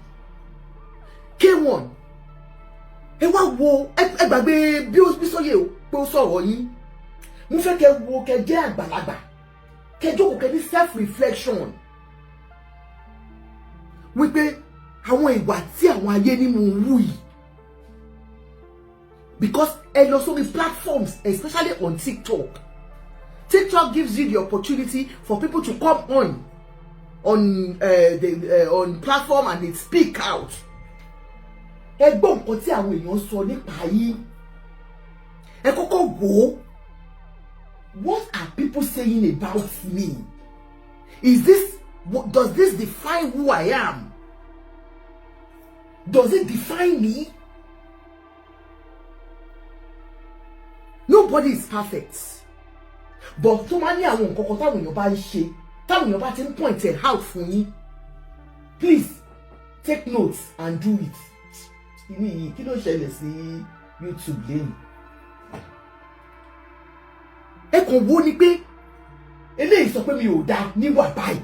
K1, ẹ wá wo ẹ gbàgbé bí ó sọyè o pé ó sọ̀rọ̀ yín. Mo fẹ́ kẹ́ wo kẹ́ jẹ́ àgbàlagbà. Kẹ́ jókòó kẹ́ ní self-reflection. Wípé àwọn ìwà tí àwọn ayé ní mo wù yìí. Because ẹ lọ sórí platforms, especially on TikTok. TikTok gives you the opportunity for people to come on platform and they speak out. Ẹ gbọ́ nǹkan tí àwọn èèyàn sọ nípa yín. Ẹ kọ́kọ́ wò ó. What are people saying about me? Does this define who I am? Does it define me? Nobody is perfect. But tó máa ní àwọn nǹkan kan táwọn èèyàn bá ń ṣe, táwọn èèyàn bá ti ń point it out fún yín. Please take notes and do it. Kí ló ṣẹlẹ̀ sí YouTube lẹ́yìn? Ẹ kàn wo ni pé eléyìí sọ pé mi ò dáa níwà báyìí.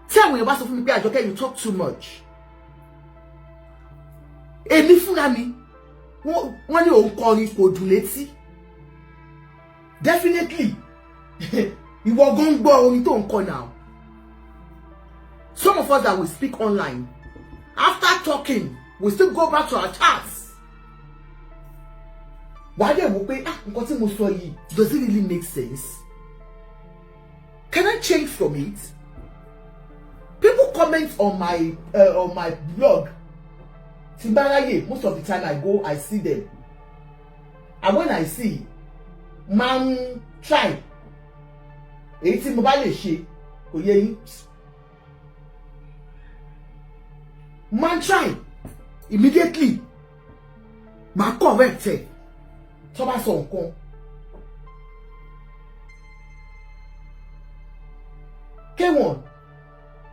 Tí àwọn èèyàn bá sọ fún mi pé Àjọkẹ́ you talk too much. Èmi fúnra mi wọ́n ní òun kọrin kò dùn létí. Definitely ìwọ gan gbọ́ orin tó ń kọ now. Some of us that will speak online, after talking, we still go back to our chats. Wàá dẹ̀ wò pé nǹkan tí mo sọ yìí, does it really make sense? Can I change from it? People comment on my blog. Timbaraye, most of the time I go, I see them. And when I see, man try. Èyí tí mo bá lè ṣe, kò yé yín. man try immediately ma correct ẹ tó bá sọ nǹkan K1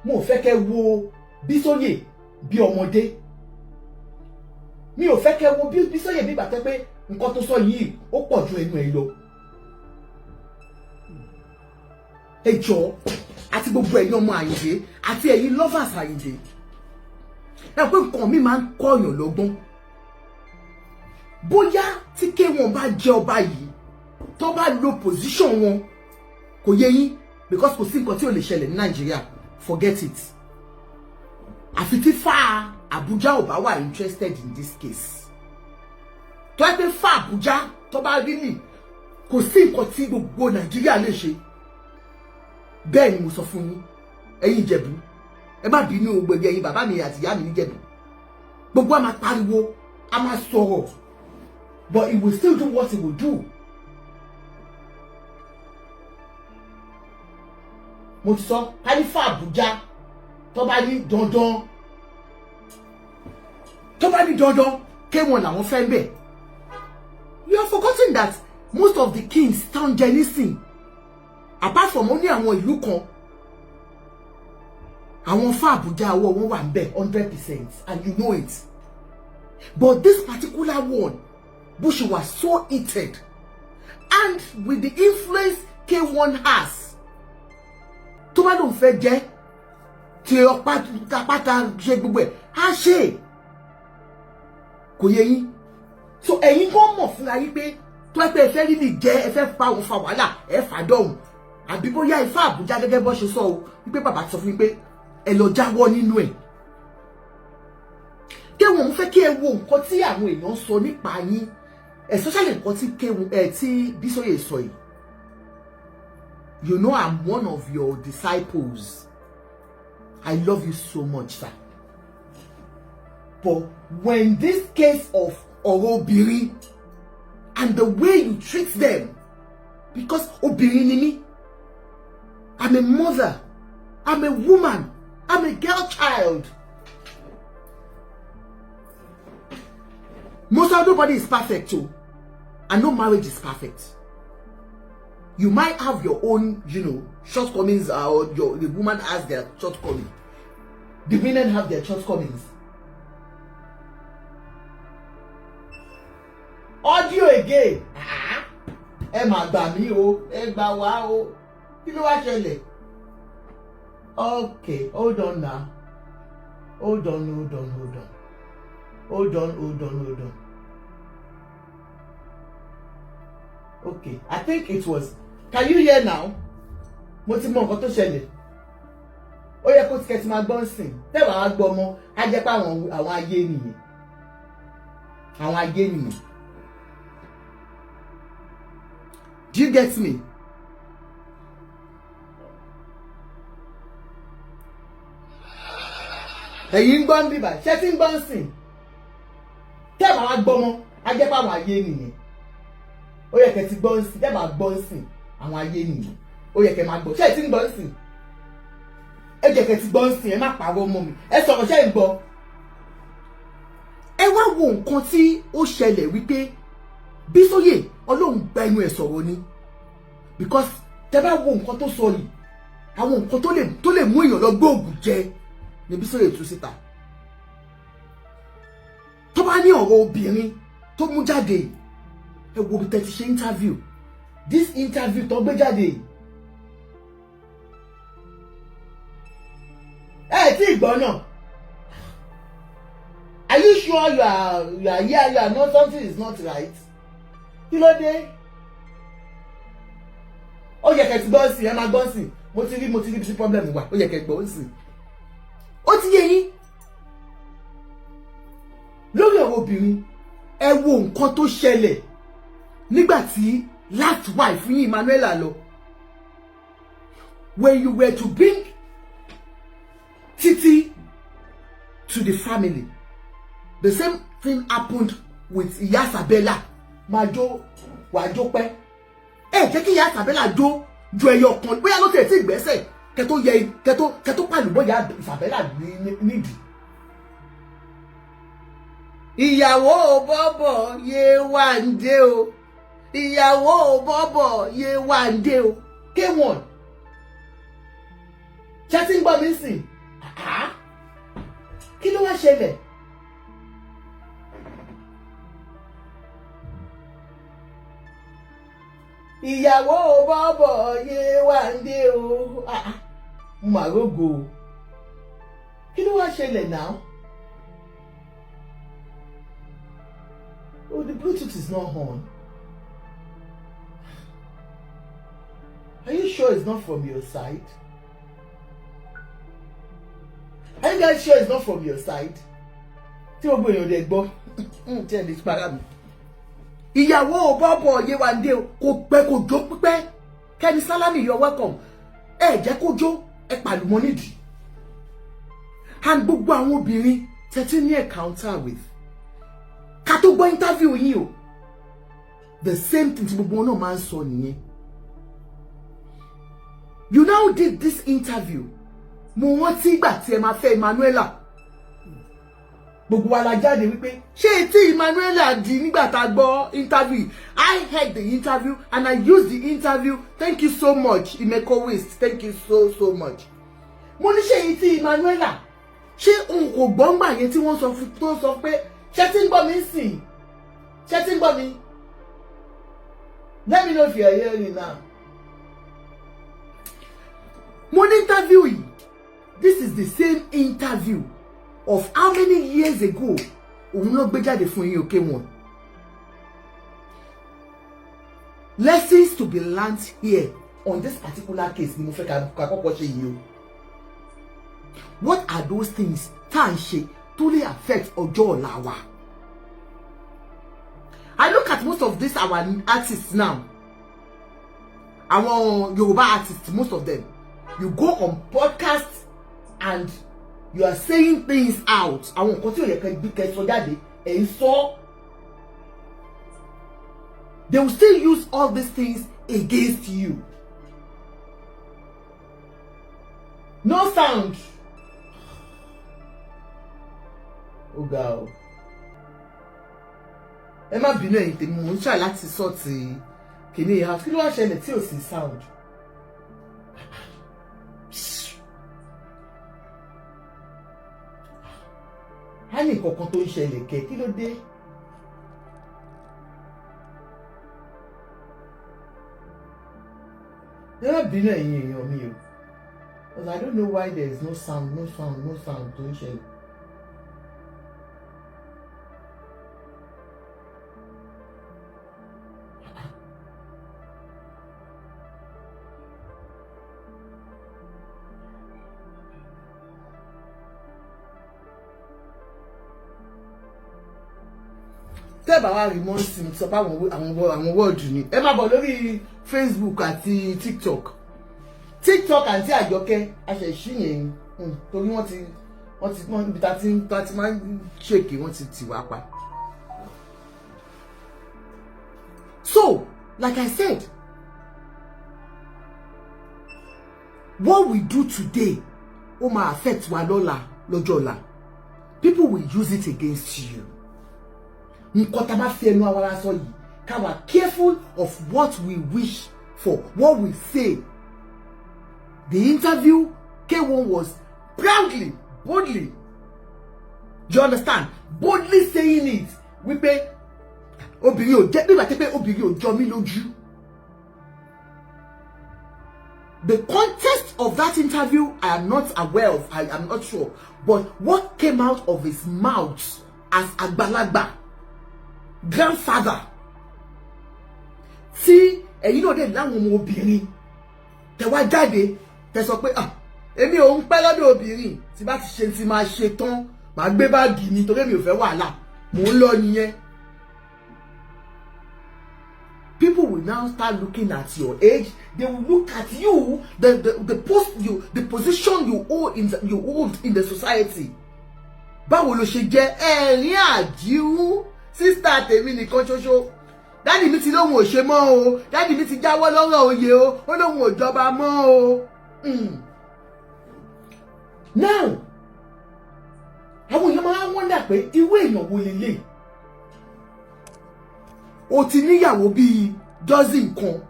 mo fẹ́ kẹ́ wo Bísóyè bí ọmọdé mi ò fẹ́ kẹ́ wo Bísóyè bí gbà pé nǹkan tó sọ yìí ó pọ̀ ju ẹnu ẹ lọ ẹ jọ̀ọ́ àti gbogbo ẹ̀yin ọmọ Àyìndé àti ẹ̀yin lovers Àyìndé ẹ pé nǹkan mi máa ń kọ́yàn lọ́gbọ́n bóyá tí K1 bá jẹ́ ọba yìí tó bá lo position wọn kò yé yín because kò sí nǹkan tí ò lè ṣẹlẹ̀ ní Nàìjíríà forget it àfi tí fa Abuja ò bá wà interested in this case tó ẹ pé fa Abuja tó bá really kò sí nǹkan tí gbogbo Nàìjíríà lè ṣe bẹ́ẹ̀ ni mo sọ fún yín ẹ̀yin Ìjẹ̀bú ẹ má bínú gbogbo ẹ̀yin bàbá mi àti ìyá mi ní Ìjẹ̀bú gbogbo a máa pariwo a máa sọ̀rọ̀ but he will still do what he will do. Mo ti sọ kálífà Àbújá tó bá ní dandan K1 làwọn fẹ́ bẹ̀. You have forgotten that most of the kings town jenisin apart from only àwọn ìlú kan àwọn fa Àbújá ọwọ́ wọn wà ńbẹ̀ 100% and you know it. But this particular one Bush was so heated and with the influence K1 has tó bá lóun fẹ́ jẹ́ tí ọ̀pátá ṣe gbogbo ẹ̀ á ṣe kò yé yín so ẹ̀yin kò mọ̀ fúnra yín pé tó ẹ pé ẹ fẹ́ rí lè jẹ́ ẹ fẹ́ fa òun fa wàhálà ẹ fà dọ̀hùn àbí bóyá Ifá Àbújá gẹ́gẹ́ bó ṣe sọ o wípé bàbá sọ fún mi pé ẹ lọ jáwọ́ nínú ẹ̀ K1 fẹ́ kí ẹ wo nǹkan tí àwọn èèyàn sọ nípa yín especially nǹkan tí tí Bísóyè sọ yìí. You know I'm one of your disciples. I love you so much, sir. But when this case of Obìnrin and the way you treat them, because Obìnrin ni mí, I'm a mother, I'm a woman, I'm a girl child. Most of nobody is perfect too, and no marriage is perfect. You might have your own, shortcomings, or the woman has their shortcomings. The women have their shortcomings. Audio again. Ẹ má gbà mí o, ẹ gbà wá o. Kí ló wá ṣẹlẹ̀? Okay, hold on now. Hold on. Okay, I think it was. Can you hear now? Mo ti mọ nǹkan tó ṣẹlẹ̀. Ó yẹ kó tiẹ̀ ti máa gbọ́n sìn. Tẹ́ bá wá gbọ́ ọmọ, á jẹ́ pé àwọn ayé nìyẹn. Àwọn ayé nìyẹn. Do you get me? Ẹ̀yin gbọ́ ń bíbà, ṣé tí ń gbọ́n sìn? Tẹ́ bá wá gbọ́ ọmọ, á jẹ́ pé àwọn ayé nìyẹn. Ó yẹ kẹ́ ti gbọ́ ń sìn, tẹ́ bá gbọ́ ń sìn, àwọn ayé nìyẹn. Ó yẹ kẹ́ máa gbọ́. Ṣé tí ń gbọ́ ń sìn? Ẹ jẹ́ kẹ́ ti gbọ́ ń sìn, ẹ má pariwo mọ́ mi. Ẹ sọ̀rọ̀ ṣé ń gbọ́. Ẹ wá wo nǹkan tí ó ṣẹlẹ̀ wípé Bísóyè Ọlọ́run gba ẹnu ẹ̀ sọ̀rọ̀ ni. Because tẹ́ bá wo nǹkan tó sọ yìí, àwọn nǹkan tó lè mú èèyàn lọ gbóògùn jẹ ni Bísóyè tú síta. Tó bá ní ọ̀rọ̀ obìnrin tó mú jáde, ẹ wo bí tẹ́ ti ṣe interview. This interview tó gbé jáde. Tí ìgbọ́ náà. Are you sure you are here, you are not, something is not right? Kí ló dé? Ó yẹ kẹ́ ti gbọ́ sí, ẹ máa gbọ́ sí. Mo ti rí bí problem wà. Ó yẹ kẹ́ gbọ́ sí. Ó ti yé yín. Lórí ọ̀rọ̀ obìnrin, ẹ wo nǹkan tó ṣẹlẹ̀ nígbà tí last wife yín Emmanuela lọ. When you were to bring Titi to the family, the same thing happened with Ìyá Isabella. Máa jó wàá jó pẹ́. Jẹ́ kí Ìyá Isabella jó ju ẹyọ kan bóyá ló tẹ̀ tí ìgbésẹ̀ kẹ́ tó pàlùbọ̀ Ìyá Isabella nídìí. ìyàwó bọ́bọ̀ Yewande o ìyàwó bọ́bọ̀ Yewande o K1 ṣé tí ń gbọ́ mi sìn kí ló wá ṣẹlẹ̀ ìyàwó bọ́bọ̀ Yewande o màrógo kí ló wá ṣẹlẹ̀ náà. Oh, the Bluetooth is not on. Are you sure it's not from your side? Are you guys sure it's not from your side? Tí o gbọ́ èèyàn dẹ̀ gbọ́, tí ẹ lè para mi. Ìyàwó bọ́bọ̀ Yewande kò pẹ́ kò jó pípẹ́. Kẹ́mi Salami, you're welcome. Ẹ jẹ́ kó jó, ẹ pàlùmọ́ nídìí. And gbogbo àwọn obìnrin tẹ́tí ní encounter with. Ká tó gbọ́ interview yín o. The same thing tí gbogbo wọn náà máa ń sọ nìyẹn. You now did this interview. Mo rántí ìgbà tí ẹ máa fẹ́ Emmanuela. Gbogbo wa la jáde wípé ṣé etí Emmanuela di nígbà tá a gbọ́ interview. I heard the interview and I used the interview. Thank you so much Imeko West. Thank you so much. Mo ní ṣé etí Emmanuela. Ṣé òun kò gbọ́ ngbà yẹn tí wọ́n sọ fún tó sọ pé ṣé tí ń gbọ́ mi sìn? Ṣé tí ń gbọ́ mi? Let me know if you are hearing now. Mo ní interview yìí. This is the same interview of how many years ago òun ló gbé jáde fún yín okay one. Lessons to be learned here on this particular case ni mo fẹ́ ká kọ́kọ́ ṣe yìí o. What are those things tá à ń ṣe tó lè affect ọjọ́ ọ̀la wa? I look at most of these our artists now. Àwọn Yoruba artists, most of them. You go on podcasts and you are saying things out. Àwọn nǹkan tí ó yẹ kẹ́ gbé kẹ́ sọ jáde ẹ̀ ń sọ. They will still use all these things against you. No sound. Oh God. Ẹ má bínú ẹ̀yin tèmi mo ń ṣà láti sọ́ọ̀tì kìíní ìhà kí ló wá ṣẹlẹ̀ tí ò sí sound. A ní kankan tó ń ṣẹlẹ̀ kẹ́ kí ló dé? Ẹ má bínú ẹ̀yin èèyàn mi o. Because I don't know why there is no sound tó ń ṣẹlẹ̀. Tẹ́bà wá rí mọ́ sí sọ pé àwọn wọ́ọ̀dù ni ẹ máa bọ̀ lórí Facebook àti TikTok àti Àjọkẹ́ aṣẹ̀ṣí yẹn torí wọ́n ti níbi tá ti máa ń ṣèké wọ́n ti tì wá pa. So like I said, what we do today ó máa affect wa lọ́la lọ́jọ́ ọ̀la. People will use it against you. Nǹkan tá bá fi ẹnu àwa sọ yìí ká wà careful of what we wish for, what we say. The interview K1 was proudly, boldly, do you understand? Boldly saying it. Wípé obìnrin ò jẹ́ bí bàtẹ́ pé obìnrin ò jọ mí lójú. The context of that interview I am not aware of, I am not sure. But what came out of his mouth as àgbàlagbà, grandfather, tí ẹ̀yin náà dẹ̀ láwọn ọmọ obìnrin tẹ́ wá jáde tẹ́ sọ pé èmi ò ń pẹ́ lọ́dọ̀ obìnrin tí bá ti ṣe ti máa ṣe tán màá gbé báàgì mi torí èmi ò fẹ́ wàhálà mò ń lọ nìyẹn. People will now start looking at your age. They will look at you, the position you hold in the society. Báwo ló ṣe jẹ́ ẹ̀rín àjíwú sísítà tèmi nìkan ṣoṣo. Dáàdì mi ti lóhun ò ṣe mọ́ o. Dáàdì mi ti jáwọ́ lọ́rọ̀ oyè o. Ó lóhun ò jọba mọ́ o. Now, àwọn èèyàn máa ń wọ́ndà pé irú èèyàn wo lélẹ̀ o ti níyàwó bíi dozen kan.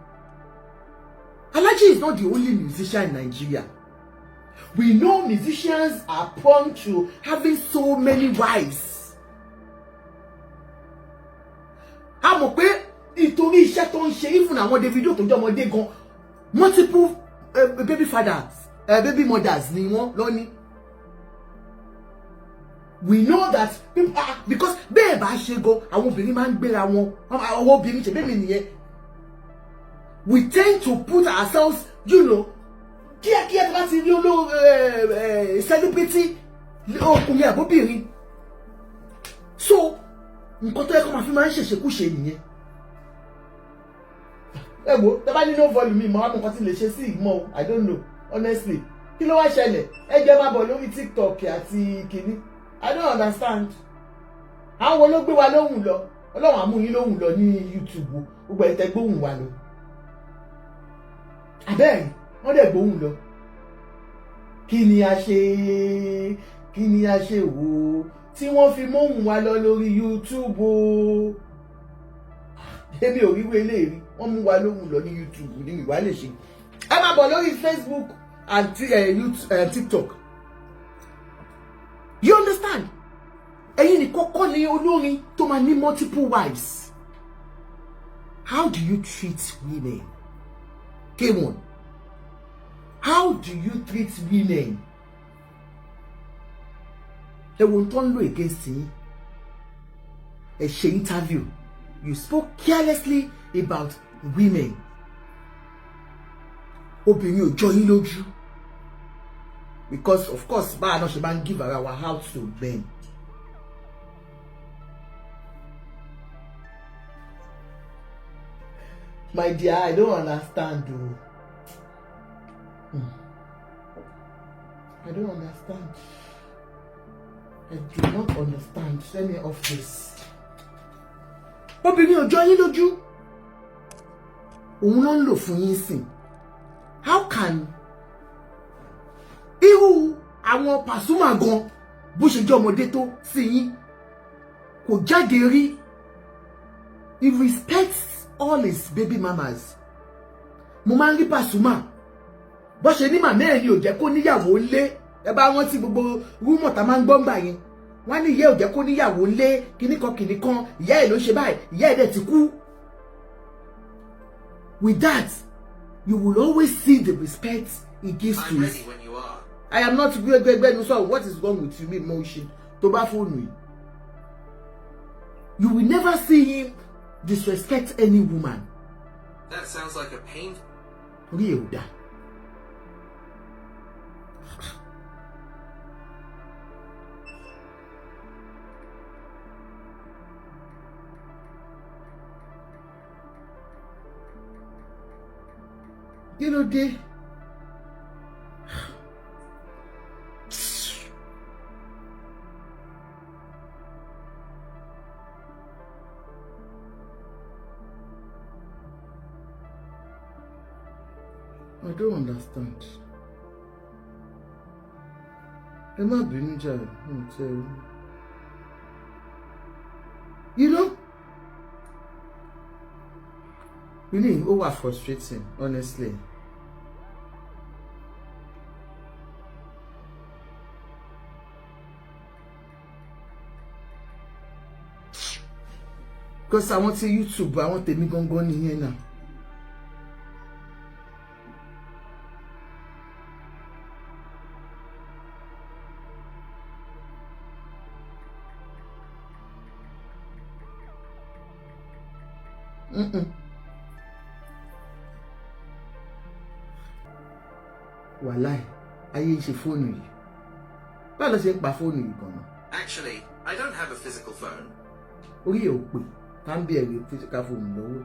Alhaji is not the only musician in Nigeria. We know musicians are prone to having so many wives. A mọ̀ pé ìtorí iṣẹ́ tó ń ṣe even àwọn Davido tó jẹ́ ọmọdé gan multiple baby fathers baby mothers ni wọ́n lóní. We know that people because bẹ́ẹ̀ bá ṣe gan àwọn obìnrin máa ń gbéra wọn àwọn obìnrin ṣe bẹ́ẹ̀ mi nìyẹn. We tend to put ourselves, you know, kíákíá tí wọ́n ti rí olóò celebrity ọkùnrin àbóbìnrin. So nǹkan tó yẹ kó máa fi máa ń ṣèṣekúṣe nìyẹn. Ẹ wo tẹ́ bá ní no volume mi màá mọ nǹkan tí lè ṣe sí ìmọ̀ o, I don't know honestly. Kí ló wá ṣẹlẹ̀? Ẹ jẹ́ máa bọ̀ lórí TikTok àti kìíní. I don't understand. Àwọn wo ló gbé wa lóhùn lọ? Ọlọ́run á mú yín lóhùn lọ ní YouTube gbogbo ẹ̀ tẹ́ gbóhùn wa lọ. Àbẹ́ẹ̀ wọ́n dẹ̀ gbóhùn lọ. Kí ni a ṣe wò tí wọ́n fi móhùn wa lọ lórí YouTube o? Èmi ò ríwé eléyìí wọ́n mú wa lóhùn lọ ní YouTube ní ìwà lè ṣe. Ẹ máa bọ̀ lórí Facebook and TikTok. You understand? Ẹ̀yin ni kọ́kọ́ ni olórin tó máa ní multiple wives. How do you treat women? K1. How do you treat women? Ẹ wo tó ń lò against yín. Ẹ ṣe interview. You spoke carelessly about women. Obìnrin ò jọ yín lójú. Because of course, báà náà ṣe máa ń give our house to men. My dear, I don't understand though. I don't understand. I do not understand any of this. Obìnrin ò jọ yín lójú. Òun ló ń lò fún yín sìn. How can irú àwọn Pasuma gan bó ṣe jẹ́ ọmọdé tó sí yín kò jáde rí? He respects all his baby mamas. Mo máa ń rí Pasuma bó ṣe ní màmá ẹ̀ ni ò jẹ́ kó níyàwó lé. Ẹ bá wọn tí gbogbo rúmọ̀ tá máa ń gbọ́ ńgbà yẹn wọ́n ní ìyá ò jẹ́ kó níyàwó lé kíníkan ìyá ẹ̀ ló ṣe báyìí ìyá ẹ̀ dẹ̀ ti kú. With that, you will always see the respect he gives to his. When you are. I am not gbẹgbẹgbẹ so what is wrong with you me motion tó bá fóònù yìí. You will never see him disrespect any woman. That sounds like a pain. Orí ẹ̀ ò dá. Kí ló dé? I don't understand. Ẹ má bínú jàre, you know, really, ó wà frustrating, honestly. Because I want to YouTube, I want tèmi gangan nìyẹn náà. Wàláì, ayé ṣe fóònù yìí. Báwo ló ṣe ń pa fóònù yìí gan-an? Actually, I don't have a physical phone. Orí ẹ̀ ò pè, tá ń bí ẹ̀rí physical phone lọ́wọ́.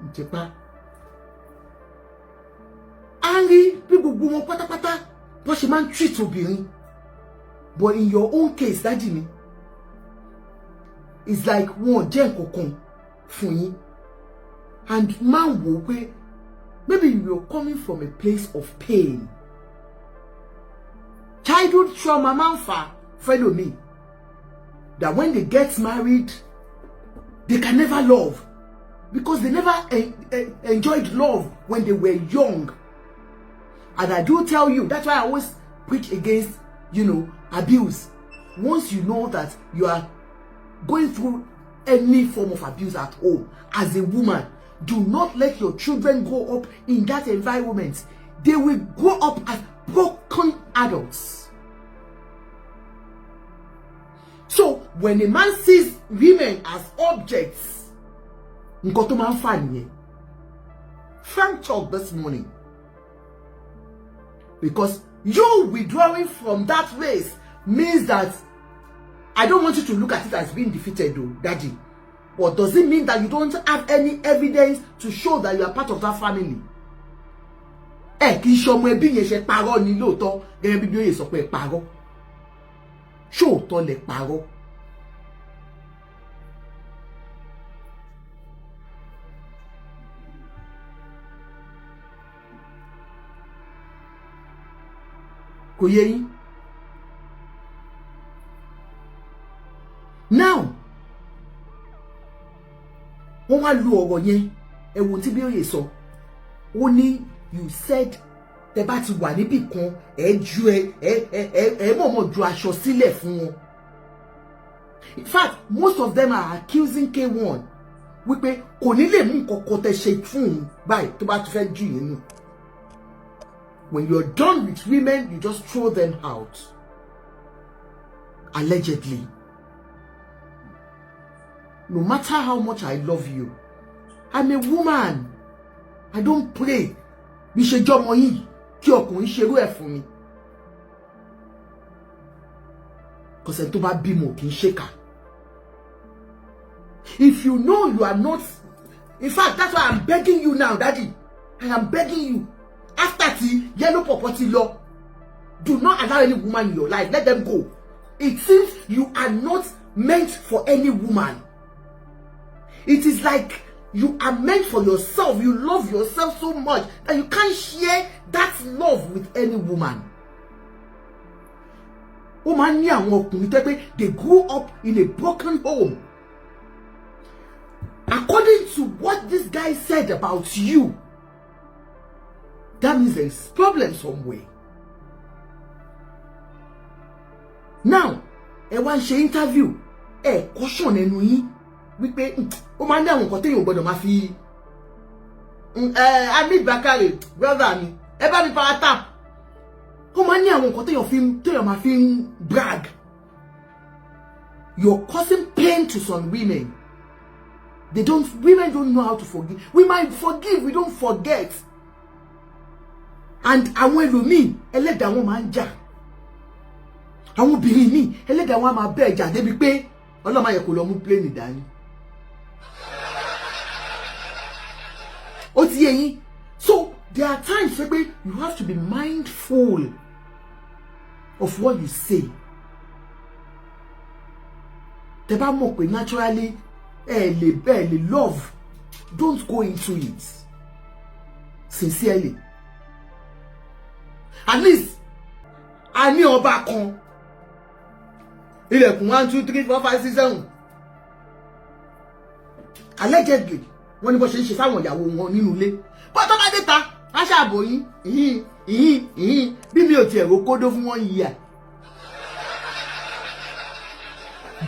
Ǹjẹ́pá a rí bí gbogbo wọn pátápátá bó ṣe máa ń treat obìnrin. But in your own case, daddy mi, it's like wọ́n jẹ́ nǹkankan fún yín. And man wò pé maybe you are coming from a place of pain. Childhood trauma man fa follow me. That when they get married, they can never love. Because they never enjoyed love when they were young. And I do tell you, that's why I always preach against, abuse. Once you know that you are going through any form of abuse at home, as a woman, do not let your children grow up in that environment. They will grow up as broken adults. So, when a man sees women as objects, Frank talked this morning. Because you withdrawing from that race means that I don't want you to look at it as being defeated, though, Daddy. But does it mean that you don't have any evidence to show that you are part of that family? Kì í ṣọmọ ẹbí yẹn ṣe parọ́ ni lóòótọ́ gẹ́gẹ́ bí Bíbélì sọ pé parọ́. Ṣóòótọ́ lẹ parọ́. Kò yé yín. Now, wọ́n wá lu ọ̀rọ̀ yẹn, ẹ wo tí Bíbélì sọ. Ó ní you said tẹ́ bá ti wà níbì kan ẹ mọ̀ọ́mọ̀ ju aṣọ sílẹ̀ fún wọn. In fact, most of them are accusing K1 wípé kò ní lè mú nǹkan tẹ́ ṣe fún un báyìí tó bá ti fẹ́ jù yín nù. When you're done with women, you just throw them out. Allegedly. No matter how much I love you, I'm a woman. I don't pray. Bí ṣe jọmọ yìí kí ọkùnrin ṣerú ẹ̀ fún mi. Because tó bá bímọ kì í ṣèkà. If you know you are not, in fact, that's why I'm begging you now, Daddy. I am begging you. After the yellow property law, do not allow any woman in your life. Let them go. It seems you are not meant for any woman. It is like you are meant for yourself. You love yourself so much that you can't share that love with any woman. They grew up in a broken home. According to what this guy said about you, that means there is problem somewhere. Now, wá ń ṣe interview, caution ẹnu yín wípé ó máa ń dá àwọn nǹkan téèyàn gbọ́dọ̀ máa fi Ami Bakare, brother mi, bá mi power tap. Ó máa ń ní àwọn nǹkan téèyàn máa fi brag. You're causing pain to some women. Women don't know how to forgive. We might forgive, we don't forget. And àwọn ẹlòmíì ẹlẹ́dàá wọn máa ń jà. Àwọn obìnrin míì ẹlẹ́dàá wọn máa bẹ́ẹ̀ jà débi pé Ọlọ́run ayẹ kò lọ mú plane dání. Ó ti yé yín. So there are times where you have to be mindful of what you say. Tẹ́ bá mọ̀ pé naturally lè love, don't go into it. Sincerely. At least, a ní ọba kan. Ilẹ̀kùn 1, 2, 3, 4, 5, 6, 7. Allegedly, wọ́n ní bó ṣe ń ṣe sáwọn ìyàwó wọn nínú ilé. Bó tó bá dé ta, a ṣàbò yín. Bí mi ò tiẹ̀ ro kódó fún wọn yìí à.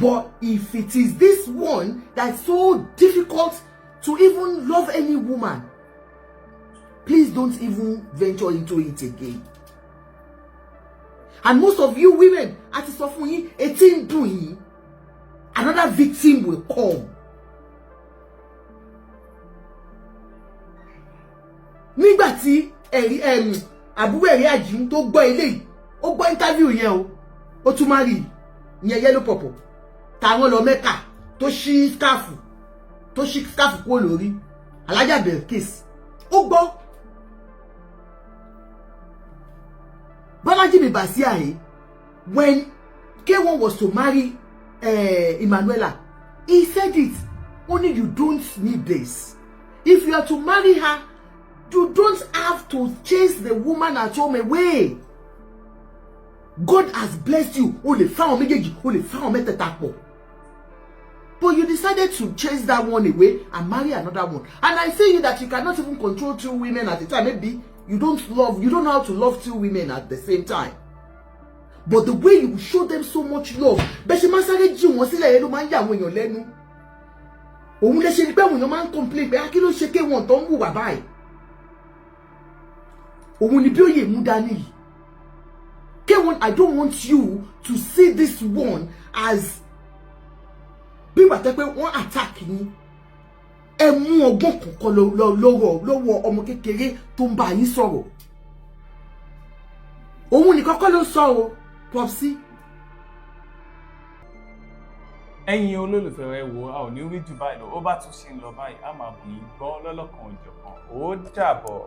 But if it is this one that's so difficult to even love any woman, please don't even venture into it again. And most of you women, àti sọ fún yín, 18 dùn yín, another victim will come. Nígbà tí àbúrò ẹ̀rí àjíǹ tó gbọ́ eléyìí, ó gbọ́ interview yẹn o, ó tún máa rí ìyẹn yellow pọ̀pọ̀, táwọn lọ Mẹ́kà tó ṣí scarf kúrò lórí, Alájà Belkis, ó gbọ́. Bọ́lájí Femi Basiaye, when K1 was to marry Emanuela, he said it. Only you don't need this. If you are to marry her, you don't have to chase the woman at home away. God has blessed you. Only found me. But you decided to chase that one away and marry another one. And I say you that you cannot even control 2 women at a time. Maybe you don't know how to love 2 women at the same time. But the way you show them so much love, òun lè ṣe rí pé àwọn èèyàn máa ń complain pé kí ló ṣe K1 tó ń hùwà báyìí. Òun ni bí òye mú dání yìí. K1, I don't want you to see this one as bí wà tẹ́ pé wọ́n attack yín. Ẹ mú ọgbọ́n kankan lọ́wọ́ ọmọ kékeré tó ń bá yín sọ̀rọ̀. Òun nìkan kọ́ ló sọ̀rọ̀ Popsi. Ẹ̀yin olólùfẹ́ ẹ wò a ò ní rí jù báyìí lọ ó bá tún ṣe ń lọ báyìí a máa bù yín gbọ́ lọ́lọ́kan òjọ̀kan ó dàbọ̀.